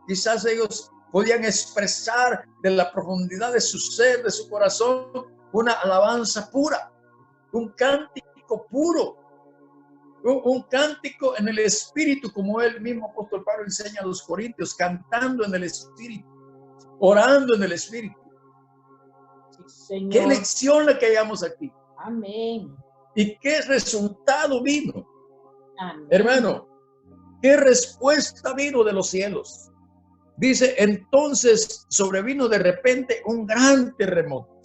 S1: Quizás ellos podían expresar de la profundidad de su ser, de su corazón, una alabanza pura, un cántico puro, un cántico en el Espíritu, como el mismo apóstol Pablo enseña a los Corintios, cantando en el Espíritu, orando en el Espíritu.
S2: Señor.
S1: ¿Qué lección la que hallamos aquí?
S2: Amén.
S1: ¿Y qué resultado vino?
S2: Amén.
S1: Hermano, ¿qué respuesta vino de los cielos? Dice, entonces sobrevino de repente un gran terremoto.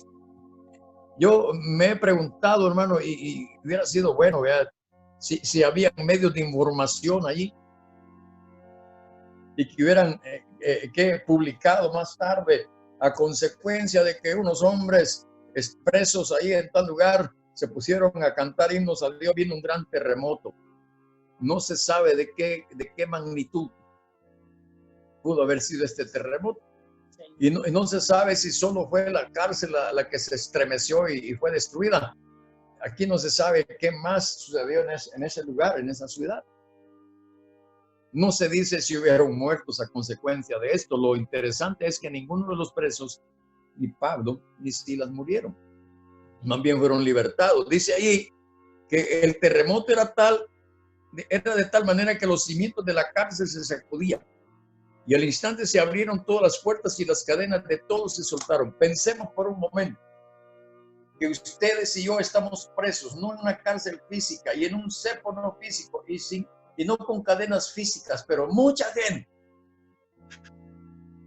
S1: Yo me he preguntado, hermano, y hubiera sido bueno, ¿verdad? Si había medios de información allí y que hubieran publicado más tarde a consecuencia de que unos hombres expresos ahí en tal lugar se pusieron a cantar himnos a Dios, vino un gran terremoto. No se sabe de qué magnitud pudo haber sido este terremoto. Y no se sabe si solo fue la cárcel la que se estremeció y fue destruida. Aquí no se sabe qué más sucedió en ese lugar, en esa ciudad. No se dice si hubieron muertos a consecuencia de esto. Lo interesante es que ninguno de los presos, ni Pablo ni Silas, murieron. Más bien fueron libertados. Dice ahí que el terremoto era de tal manera que los cimientos de la cárcel se sacudían. Y al instante se abrieron todas las puertas y las cadenas de todos se soltaron. Pensemos por un momento que ustedes y yo estamos presos, no en una cárcel física y en un cepo no físico y no con cadenas físicas, pero mucha gente,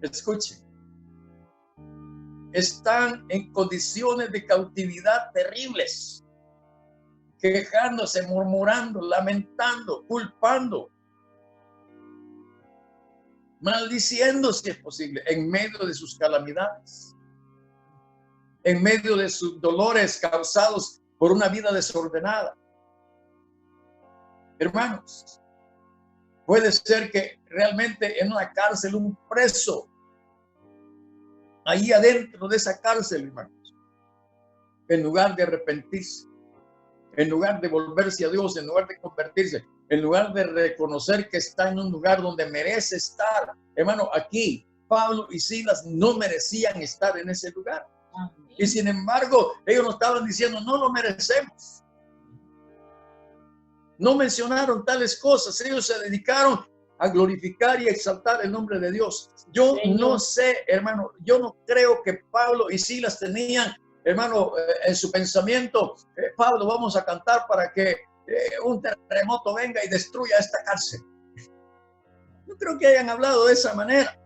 S1: escuchen, están en condiciones de cautividad terribles, quejándose, murmurando, lamentando, culpando, maldiciendo si es posible, en medio de sus calamidades, en medio de sus dolores causados por una vida desordenada. Hermanos, puede ser que realmente en una cárcel un preso, ahí adentro de esa cárcel, hermanos, en lugar de arrepentirse, en lugar de volverse a Dios, en lugar de convertirse, en lugar de reconocer que está en un lugar donde merece estar, hermano, aquí Pablo y Silas no merecían estar en ese lugar. Amén. Y sin embargo, ellos no estaban diciendo, no lo merecemos. No mencionaron tales cosas. Ellos se dedicaron a glorificar y exaltar el nombre de Dios. Yo no sé, hermano, yo no creo que Pablo y Silas tenían, hermano, en su pensamiento, Pablo, vamos a cantar para que un terremoto venga y destruya esta cárcel. No creo que hayan hablado de esa manera.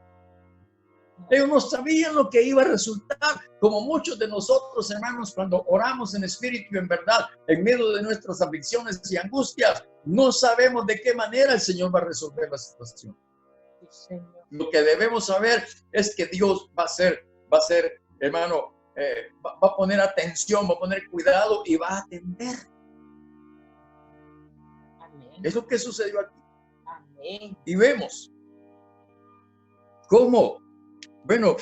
S1: Ellos no sabían lo que iba a resultar, como muchos de nosotros, hermanos, cuando oramos en espíritu y en verdad, en medio de nuestras aflicciones y angustias, no sabemos de qué manera el Señor va a resolver la situación. Lo que debemos saber es que Dios va a ser, hermano, va a poner atención, va a poner cuidado y va a atender.
S2: Amén.
S1: Es lo que sucedió aquí.
S2: Amén.
S1: Y vemos cómo, bueno,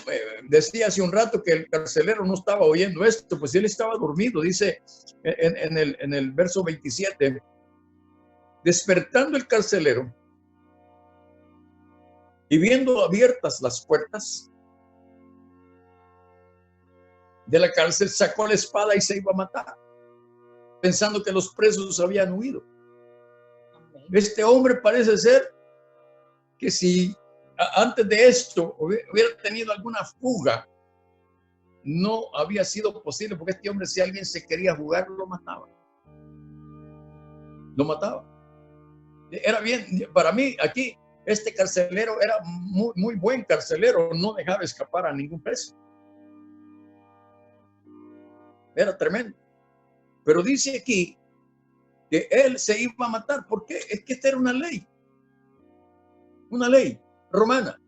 S1: decía hace un rato que el carcelero no estaba oyendo esto, pues él estaba dormido. Dice en el verso 27, despertando el carcelero y viendo abiertas las puertas de la cárcel, sacó la espada y se iba a matar, pensando que los presos habían huido.
S2: Amén.
S1: Este hombre parece ser que si antes de esto hubiera tenido alguna fuga, no había sido posible, porque este hombre, si alguien se quería jugar, lo mataba. Lo mataba. Era bien, para mí aquí, este carcelero era muy buen carcelero, no dejaba escapar a ningún preso. Era tremendo. Pero dice aquí que él se iba a matar. ¿Por qué? Es que esta era una ley romana.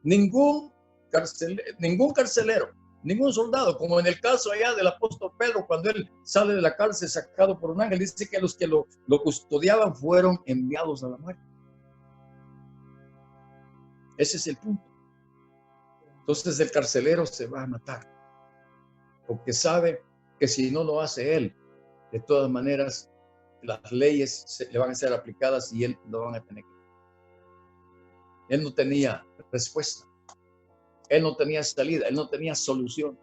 S1: Ningún carcelero, ningún soldado, como en el caso allá del apóstol Pedro, cuando él sale de la cárcel sacado por un ángel, dice que los que lo custodiaban fueron enviados a la muerte. Ese es el punto. Entonces el carcelero se va a matar, porque sabe que si no lo hace él, de todas maneras, las leyes le van a ser aplicadas y él lo van a tener que hacer. Él no tenía respuesta. Él no tenía salida. Él no tenía solución.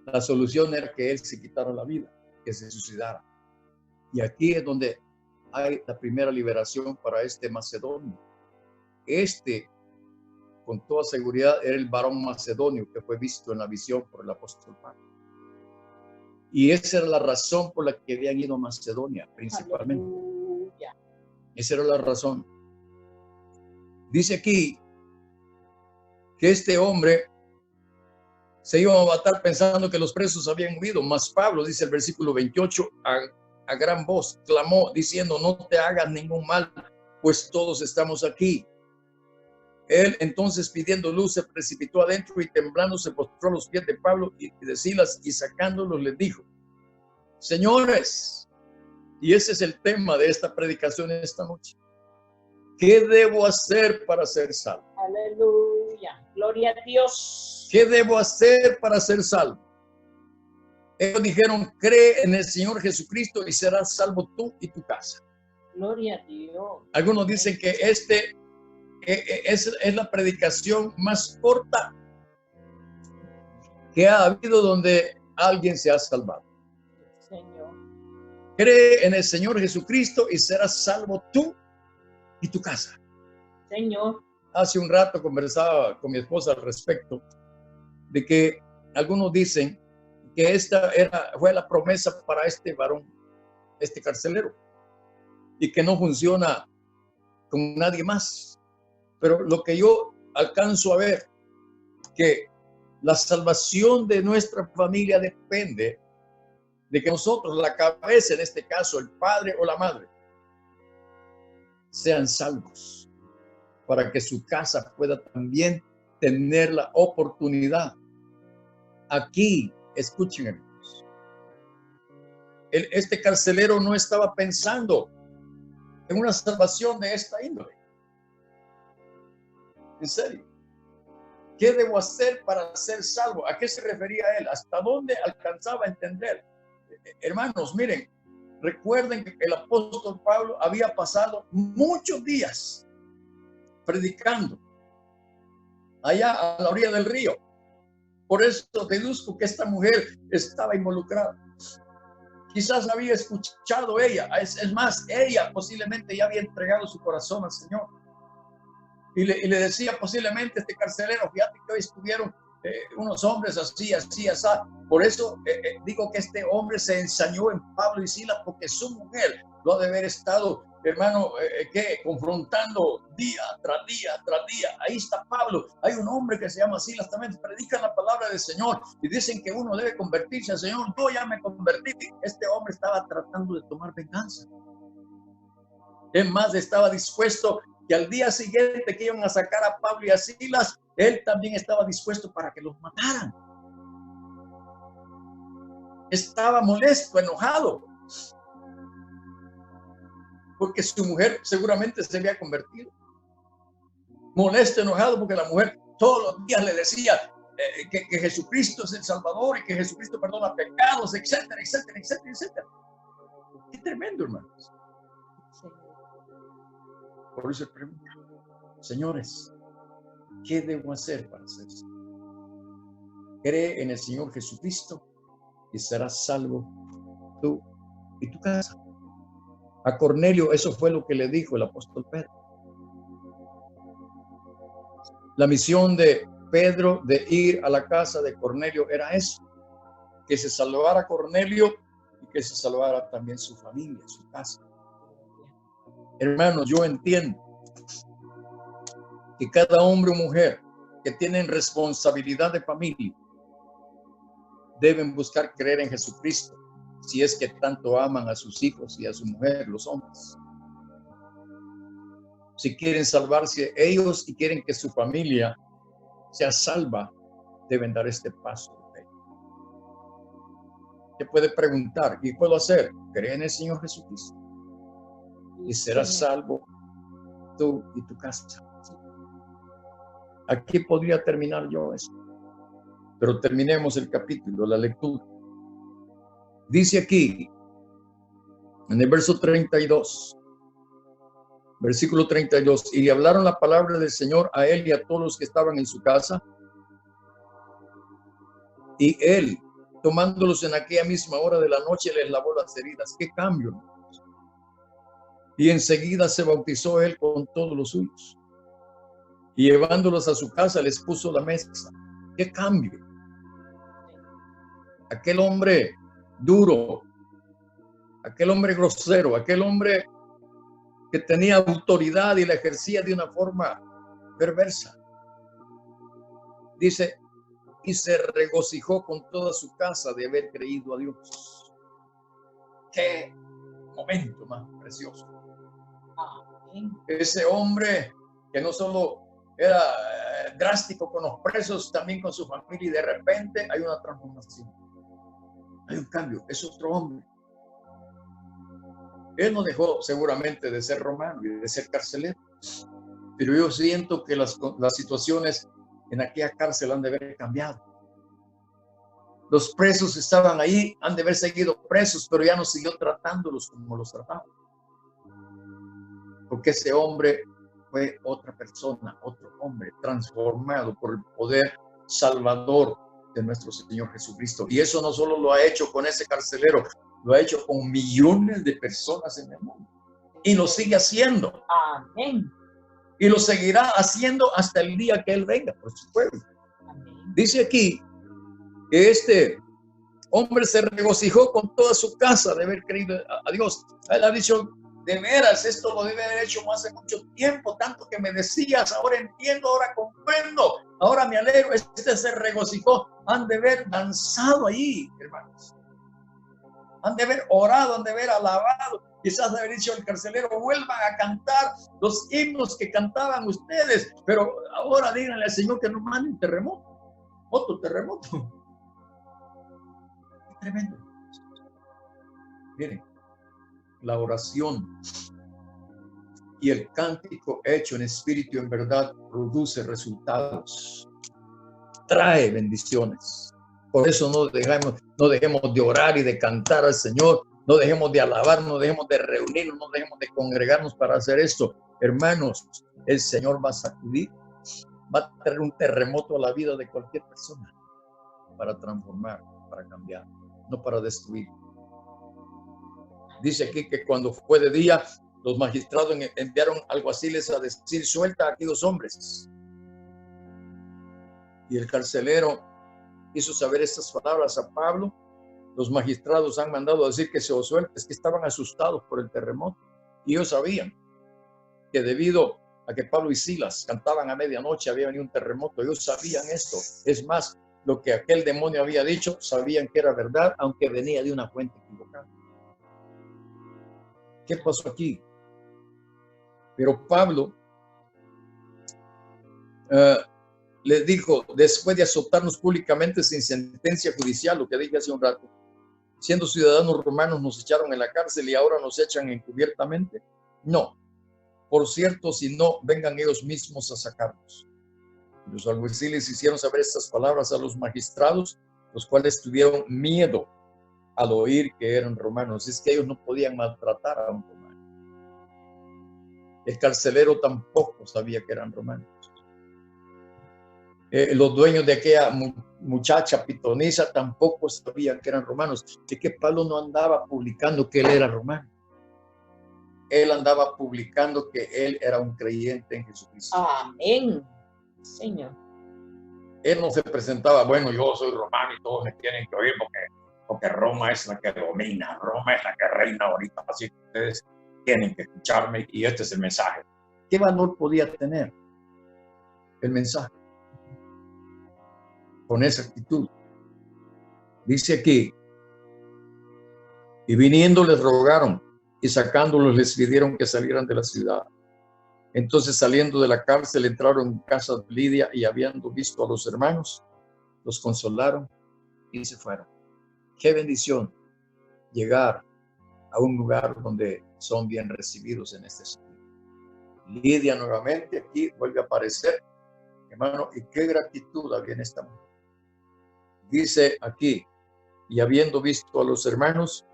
S1: La solución era que él se quitara la vida, que se suicidara. Y aquí es donde hay la primera liberación para este macedonio. Con toda seguridad, era el varón macedonio que fue visto en la visión por el apóstol Pablo. Y esa era la razón por la que habían ido a Macedonia, principalmente.
S2: Aleluya.
S1: Esa era la razón. Dice aquí que este hombre se iba a matar pensando que los presos habían huido. Mas Pablo, dice el versículo 28, a gran voz clamó diciendo: no te hagas ningún mal, pues todos estamos aquí. Él entonces, pidiendo luz, se precipitó adentro y temblando se postró a los pies de Pablo y de Silas, y sacándolos les dijo: señores, y ese es el tema de esta predicación esta noche, ¿qué debo hacer para ser salvo?
S2: Aleluya. Gloria a Dios.
S1: ¿Qué debo hacer para ser salvo? Ellos dijeron: cree en el Señor Jesucristo y serás salvo tú y tu casa.
S2: Gloria a Dios.
S1: Algunos dicen que es la predicación más corta que ha habido donde alguien se ha salvado.
S2: Señor.
S1: Cree en el Señor Jesucristo y serás salvo tú y tu casa.
S2: Señor.
S1: Hace un rato conversaba con mi esposa al respecto de que algunos dicen que esta fue la promesa para este varón, este carcelero, y que no funciona con nadie más. Pero lo que yo alcanzo a ver, que la salvación de nuestra familia depende de que nosotros, la cabeza, en este caso el padre o la madre, sean salvos, para que su casa pueda también tener la oportunidad. Aquí, escuchen, hermanos, este carcelero no estaba pensando en una salvación de esta índole. En serio, ¿qué debo hacer para ser salvo? ¿A qué se refería él? ¿Hasta dónde alcanzaba a entender? Hermanos, miren, recuerden que el apóstol Pablo había pasado muchos días predicando allá a la orilla del río. Por eso deduzco que esta mujer estaba involucrada. Quizás había escuchado ella. Es más, ella posiblemente ya había entregado su corazón al Señor. Y le decía posiblemente este carcelero: fíjate que hoy estuvieron unos hombres así, así, así. Por eso digo que este hombre se ensañó en Pablo y Silas, porque su mujer lo ha de haber estado hermano, que confrontando día tras día tras día. Ahí está Pablo. Hay un hombre que se llama Silas, también predican la palabra del Señor y dicen que uno debe convertirse al Señor. Yo ya me convertí. Este hombre estaba tratando de tomar venganza. Es más, estaba dispuesto que al día siguiente que iban a sacar a Pablo y a Silas, él también estaba dispuesto para que los mataran. Estaba molesto, enojado, porque su mujer seguramente se había convertido. Molesto, enojado, porque la mujer todos los días le decía que Jesucristo es el Salvador y que Jesucristo perdona pecados, etcétera, etcétera, etcétera, etcétera. Qué tremendo, hermanos. Por eso pregunto, señores, ¿qué debo hacer para hacer esto? Cree en el Señor Jesucristo y serás salvo tú y tu casa. A Cornelio eso fue lo que le dijo el apóstol Pedro. La misión de Pedro de ir a la casa de Cornelio era eso, que se salvara Cornelio y que se salvara también su familia, su casa. Hermanos, yo entiendo que cada hombre o mujer que tienen responsabilidad de familia deben buscar creer en Jesucristo, si es que tanto aman a sus hijos y a su mujer, los hombres. Si quieren salvarse ellos y quieren que su familia sea salva, deben dar este paso de fe. Te puede preguntar, ¿qué puedo hacer? Cree en el Señor Jesucristo y serás salvo tú y tu casa. Aquí podría terminar yo esto, pero terminemos el capítulo, la lectura. Dice aquí, en el verso 32, versículo 32, y le hablaron la palabra del Señor a él y a todos los que estaban en su casa, y él, tomándolos en aquella misma hora de la noche, les lavó las heridas. ¡Qué cambio! Y enseguida se bautizó él con todos los suyos. Y llevándolos a su casa, les puso la mesa. ¡Qué cambio! Aquel hombre duro, aquel hombre grosero, aquel hombre que tenía autoridad y la ejercía de una forma perversa. Dice, y se regocijó con toda su casa de haber creído a Dios. ¡Qué momento más precioso! Ese hombre que no solo era drástico con los presos, también con su familia, y de repente hay una transformación. Hay un cambio, es otro hombre. Él no dejó seguramente de ser romano y de ser carcelero, pero yo siento que las situaciones en aquella cárcel han de haber cambiado. Los presos estaban ahí, han de haber seguido presos, pero ya no siguió tratándolos como los trataba. Porque ese hombre fue otra persona, otro hombre transformado por el poder salvador de nuestro Señor Jesucristo. Y eso no solo lo ha hecho con ese carcelero, lo ha hecho con millones de personas en el mundo. Y lo sigue haciendo.
S2: Amén.
S1: Y lo seguirá haciendo hasta el día que Él venga por su pueblo. Amén. Dice aquí que este hombre se regocijó con toda su casa de haber creído a Dios. Él ha dicho, de veras, esto lo debe haber hecho hace mucho tiempo, tanto que me decías, ahora entiendo, ahora comprendo, ahora me alegro. Este se regocijó. Han de haber danzado ahí, hermanos. Han de haber orado, han de haber alabado. Quizás de haber dicho al carcelero, vuelvan a cantar los himnos que cantaban ustedes, pero ahora díganle al Señor que no mande un terremoto, otro terremoto. Qué tremendo. Miren, la oración y el cántico hecho en espíritu y en verdad produce resultados, trae bendiciones. Por eso no dejemos de orar y de cantar al Señor, no dejemos de alabar, no dejemos de reunirnos, no dejemos de congregarnos para hacer esto. Hermanos, el Señor va a sacudir, va a traer un terremoto a la vida de cualquier persona para transformar, para cambiar, no para destruir. Dice aquí que cuando fue de día, los magistrados enviaron alguaciles a decir, suelta a aquellos hombres. Y el carcelero hizo saber estas palabras a Pablo. Los magistrados han mandado a decir que se os suelte, es que estaban asustados por el terremoto. Y ellos sabían que debido a que Pablo y Silas cantaban a medianoche, había venido un terremoto. Ellos sabían esto. Es más, lo que aquel demonio había dicho, sabían que era verdad, aunque venía de una fuente equivocada. ¿Qué pasó aquí? Pero Pablo les dijo, después de azotarnos públicamente sin sentencia judicial, lo que dije hace un rato, siendo ciudadanos romanos nos echaron en la cárcel y ahora nos echan encubiertamente. No, por cierto, si no, vengan ellos mismos a sacarnos. Los alguaciles hicieron saber estas palabras a los magistrados, los cuales tuvieron miedo al oír que eran romanos. Es que ellos no podían maltratar a un romano. El carcelero tampoco sabía que eran romanos. Los dueños de aquella muchacha pitonisa tampoco sabían que eran romanos. Es que Pablo no andaba publicando que él era romano. Él andaba publicando que él era un creyente en Jesucristo.
S2: Amén, Señor.
S1: Él no se presentaba, bueno, yo soy romano y todos me tienen que oír porque Roma es la que domina, Roma es la que reina ahorita, así que ustedes tienen que escucharme y este es el mensaje. ¿Qué valor podía tener el mensaje con esa actitud? Dice aquí, y viniendo les rogaron y sacándolos les pidieron que salieran de la ciudad. Entonces saliendo de la cárcel entraron en casa de Lidia y habiendo visto a los hermanos, los consolaron y se fueron. Qué bendición llegar a un lugar donde son bien recibidos en este sentido. Lidia nuevamente aquí vuelve a aparecer, hermano, y qué gratitud había en esta mujer. Dice aquí, y habiendo visto a los hermanos,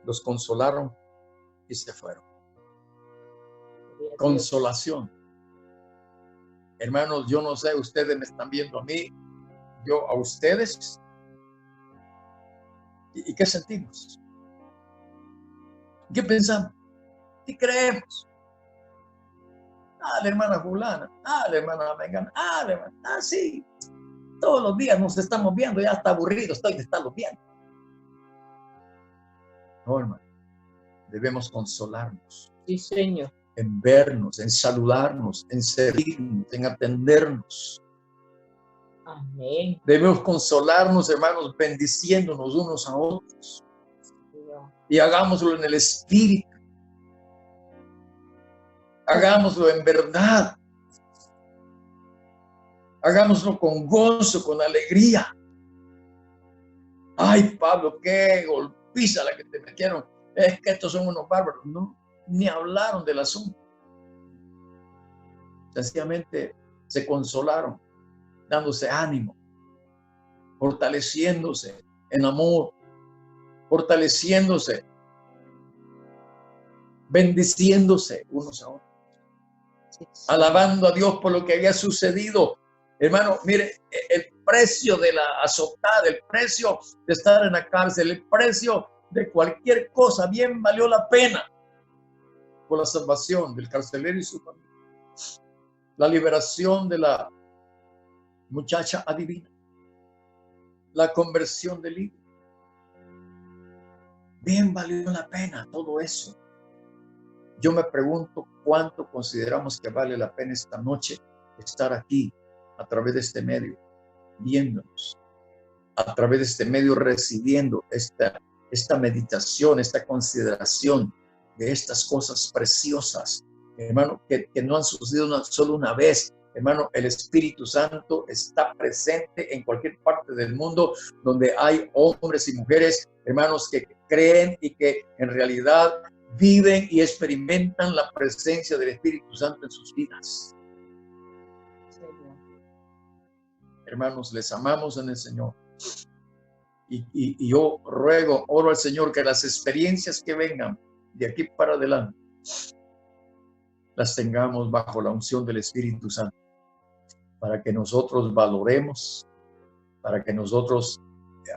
S1: los consolaron y se fueron. Consolación. Hermanos, yo no sé, ustedes me están viendo a mí, yo a ustedes. ¿Y qué sentimos? ¿Qué pensamos? ¿Qué creemos? Ah, la hermana fulana, ah, la hermana vegana, ah, la hermana, ah, sí. Todos los días nos estamos viendo, ya está aburrido, estoy de estarlo viendo. No, hermano, debemos consolarnos.
S2: Sí, Señor.
S1: En vernos, en saludarnos, en servirnos, en atendernos.
S2: Amén.
S1: Debemos consolarnos, hermanos, bendiciéndonos unos a otros.
S2: Señor.
S1: Y hagámoslo en el espíritu. Hagámoslo en verdad. Hagámoslo con gozo, con alegría. Ay, Pablo, qué golpiza la que te metieron. Es que estos son unos bárbaros. No, ni hablaron del asunto. Sencillamente se consolaron, dándose ánimo, fortaleciéndose en amor, fortaleciéndose, bendiciéndose unos a otros, alabando a Dios por lo que había sucedido. Hermano, mire, el precio de la azotada, el precio de estar en la cárcel, el precio de cualquier cosa, bien valió la pena por la salvación del carcelero y su familia. La liberación de la muchacha adivina, la conversión de Lidia. Bien valió la pena todo eso. Yo me pregunto cuánto consideramos que vale la pena esta noche estar aquí a través de este medio, viéndonos, a través de este medio recibiendo esta meditación, esta consideración de estas cosas preciosas, hermano, que no han sucedido solo una vez. Hermano, el Espíritu Santo está presente en cualquier parte del mundo donde hay hombres y mujeres, hermanos, que creen y que en realidad viven y experimentan la presencia del Espíritu Santo en sus vidas. Hermanos, les amamos en el Señor. Y yo oro al Señor que las experiencias que vengan de aquí para adelante las tengamos bajo la unción del Espíritu Santo, para que nosotros valoremos, para que nosotros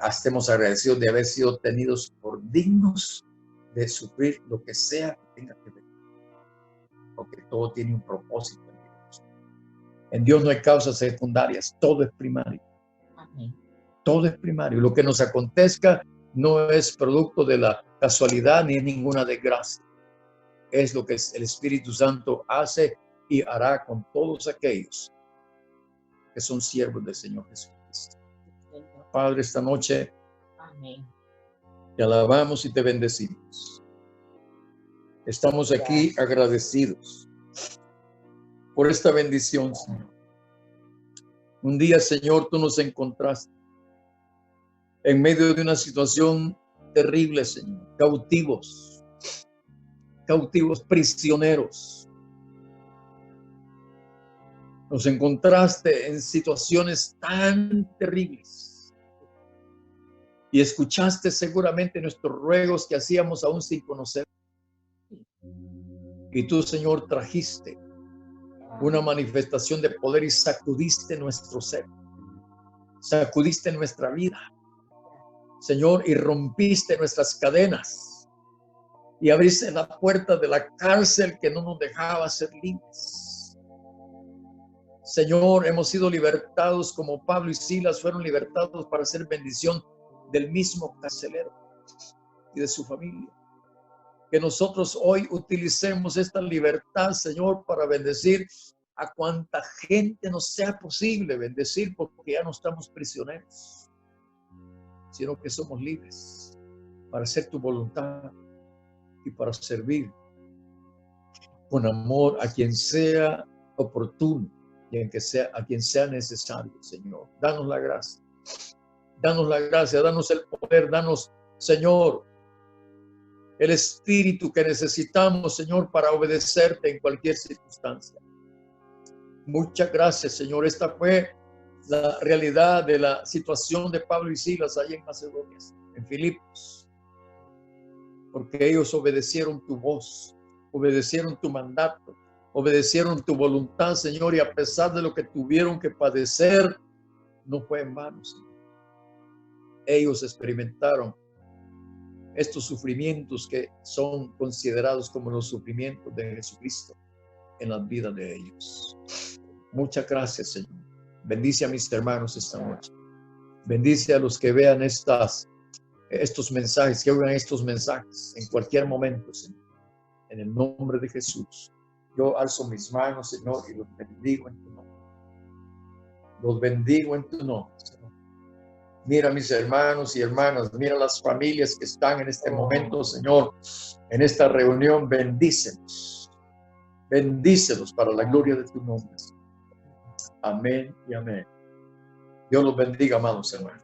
S1: estemos agradecidos de haber sido tenidos por dignos de sufrir lo que sea que tenga que ver, porque todo tiene un propósito en Dios. En Dios no hay causas secundarias, todo es primario.
S2: Amén.
S1: Todo es primario. Lo que nos acontezca no es producto de la casualidad ni es ninguna desgracia. es lo que el Espíritu Santo hace y hará con todos aquellos que son siervos del Señor Jesucristo.
S2: Señor.
S1: Padre, esta noche
S2: Amén.
S1: te alabamos y te bendecimos. Estamos aquí agradecidos por esta bendición, Señor. Un día, Señor, tú nos encontraste en medio de una situación terrible, Señor. Cautivos, prisioneros. Nos encontraste en situaciones tan terribles y escuchaste seguramente nuestros ruegos que hacíamos aún sin conocer. Y tú, Señor, trajiste una manifestación de poder y sacudiste nuestro ser, sacudiste nuestra vida, Señor, y rompiste nuestras cadenas y abriste la puerta de la cárcel que no nos dejaba ser libres. Señor, hemos sido libertados como Pablo y Silas fueron libertados para hacer bendición del mismo carcelero y de su familia. Que nosotros hoy utilicemos esta libertad, Señor, para bendecir a cuanta gente nos sea posible bendecir, porque ya no estamos prisioneros, sino que somos libres para hacer tu voluntad y para servir con amor a quien sea oportuno y a quien sea necesario, Señor. Danos la gracia, danos el poder, danos, Señor, el espíritu que necesitamos, Señor, para obedecerte en cualquier circunstancia. Muchas gracias, Señor. Esta fue la realidad de la situación de Pablo y Silas allá en Macedonia, en Filipos, porque ellos obedecieron tu voz, obedecieron tu mandato, obedecieron tu voluntad, Señor, y a pesar de lo que tuvieron que padecer, no fue en vano, Señor. Ellos experimentaron estos sufrimientos que son considerados como los sufrimientos de Jesucristo en las vidas de ellos. Muchas gracias, Señor. Bendice a mis hermanos esta noche. Bendice a los que vean estos mensajes, que oigan estos mensajes en cualquier momento, Señor. En el nombre de Jesús. Yo alzo mis manos, Señor, y los bendigo en tu nombre. Los bendigo en tu nombre, Señor. Mira a mis hermanos y hermanas, mira a las familias que están en este momento, Señor, en esta reunión. Bendícelos. Bendícelos para la gloria de tu nombre. Amén y amén. Dios los bendiga, amados hermanos.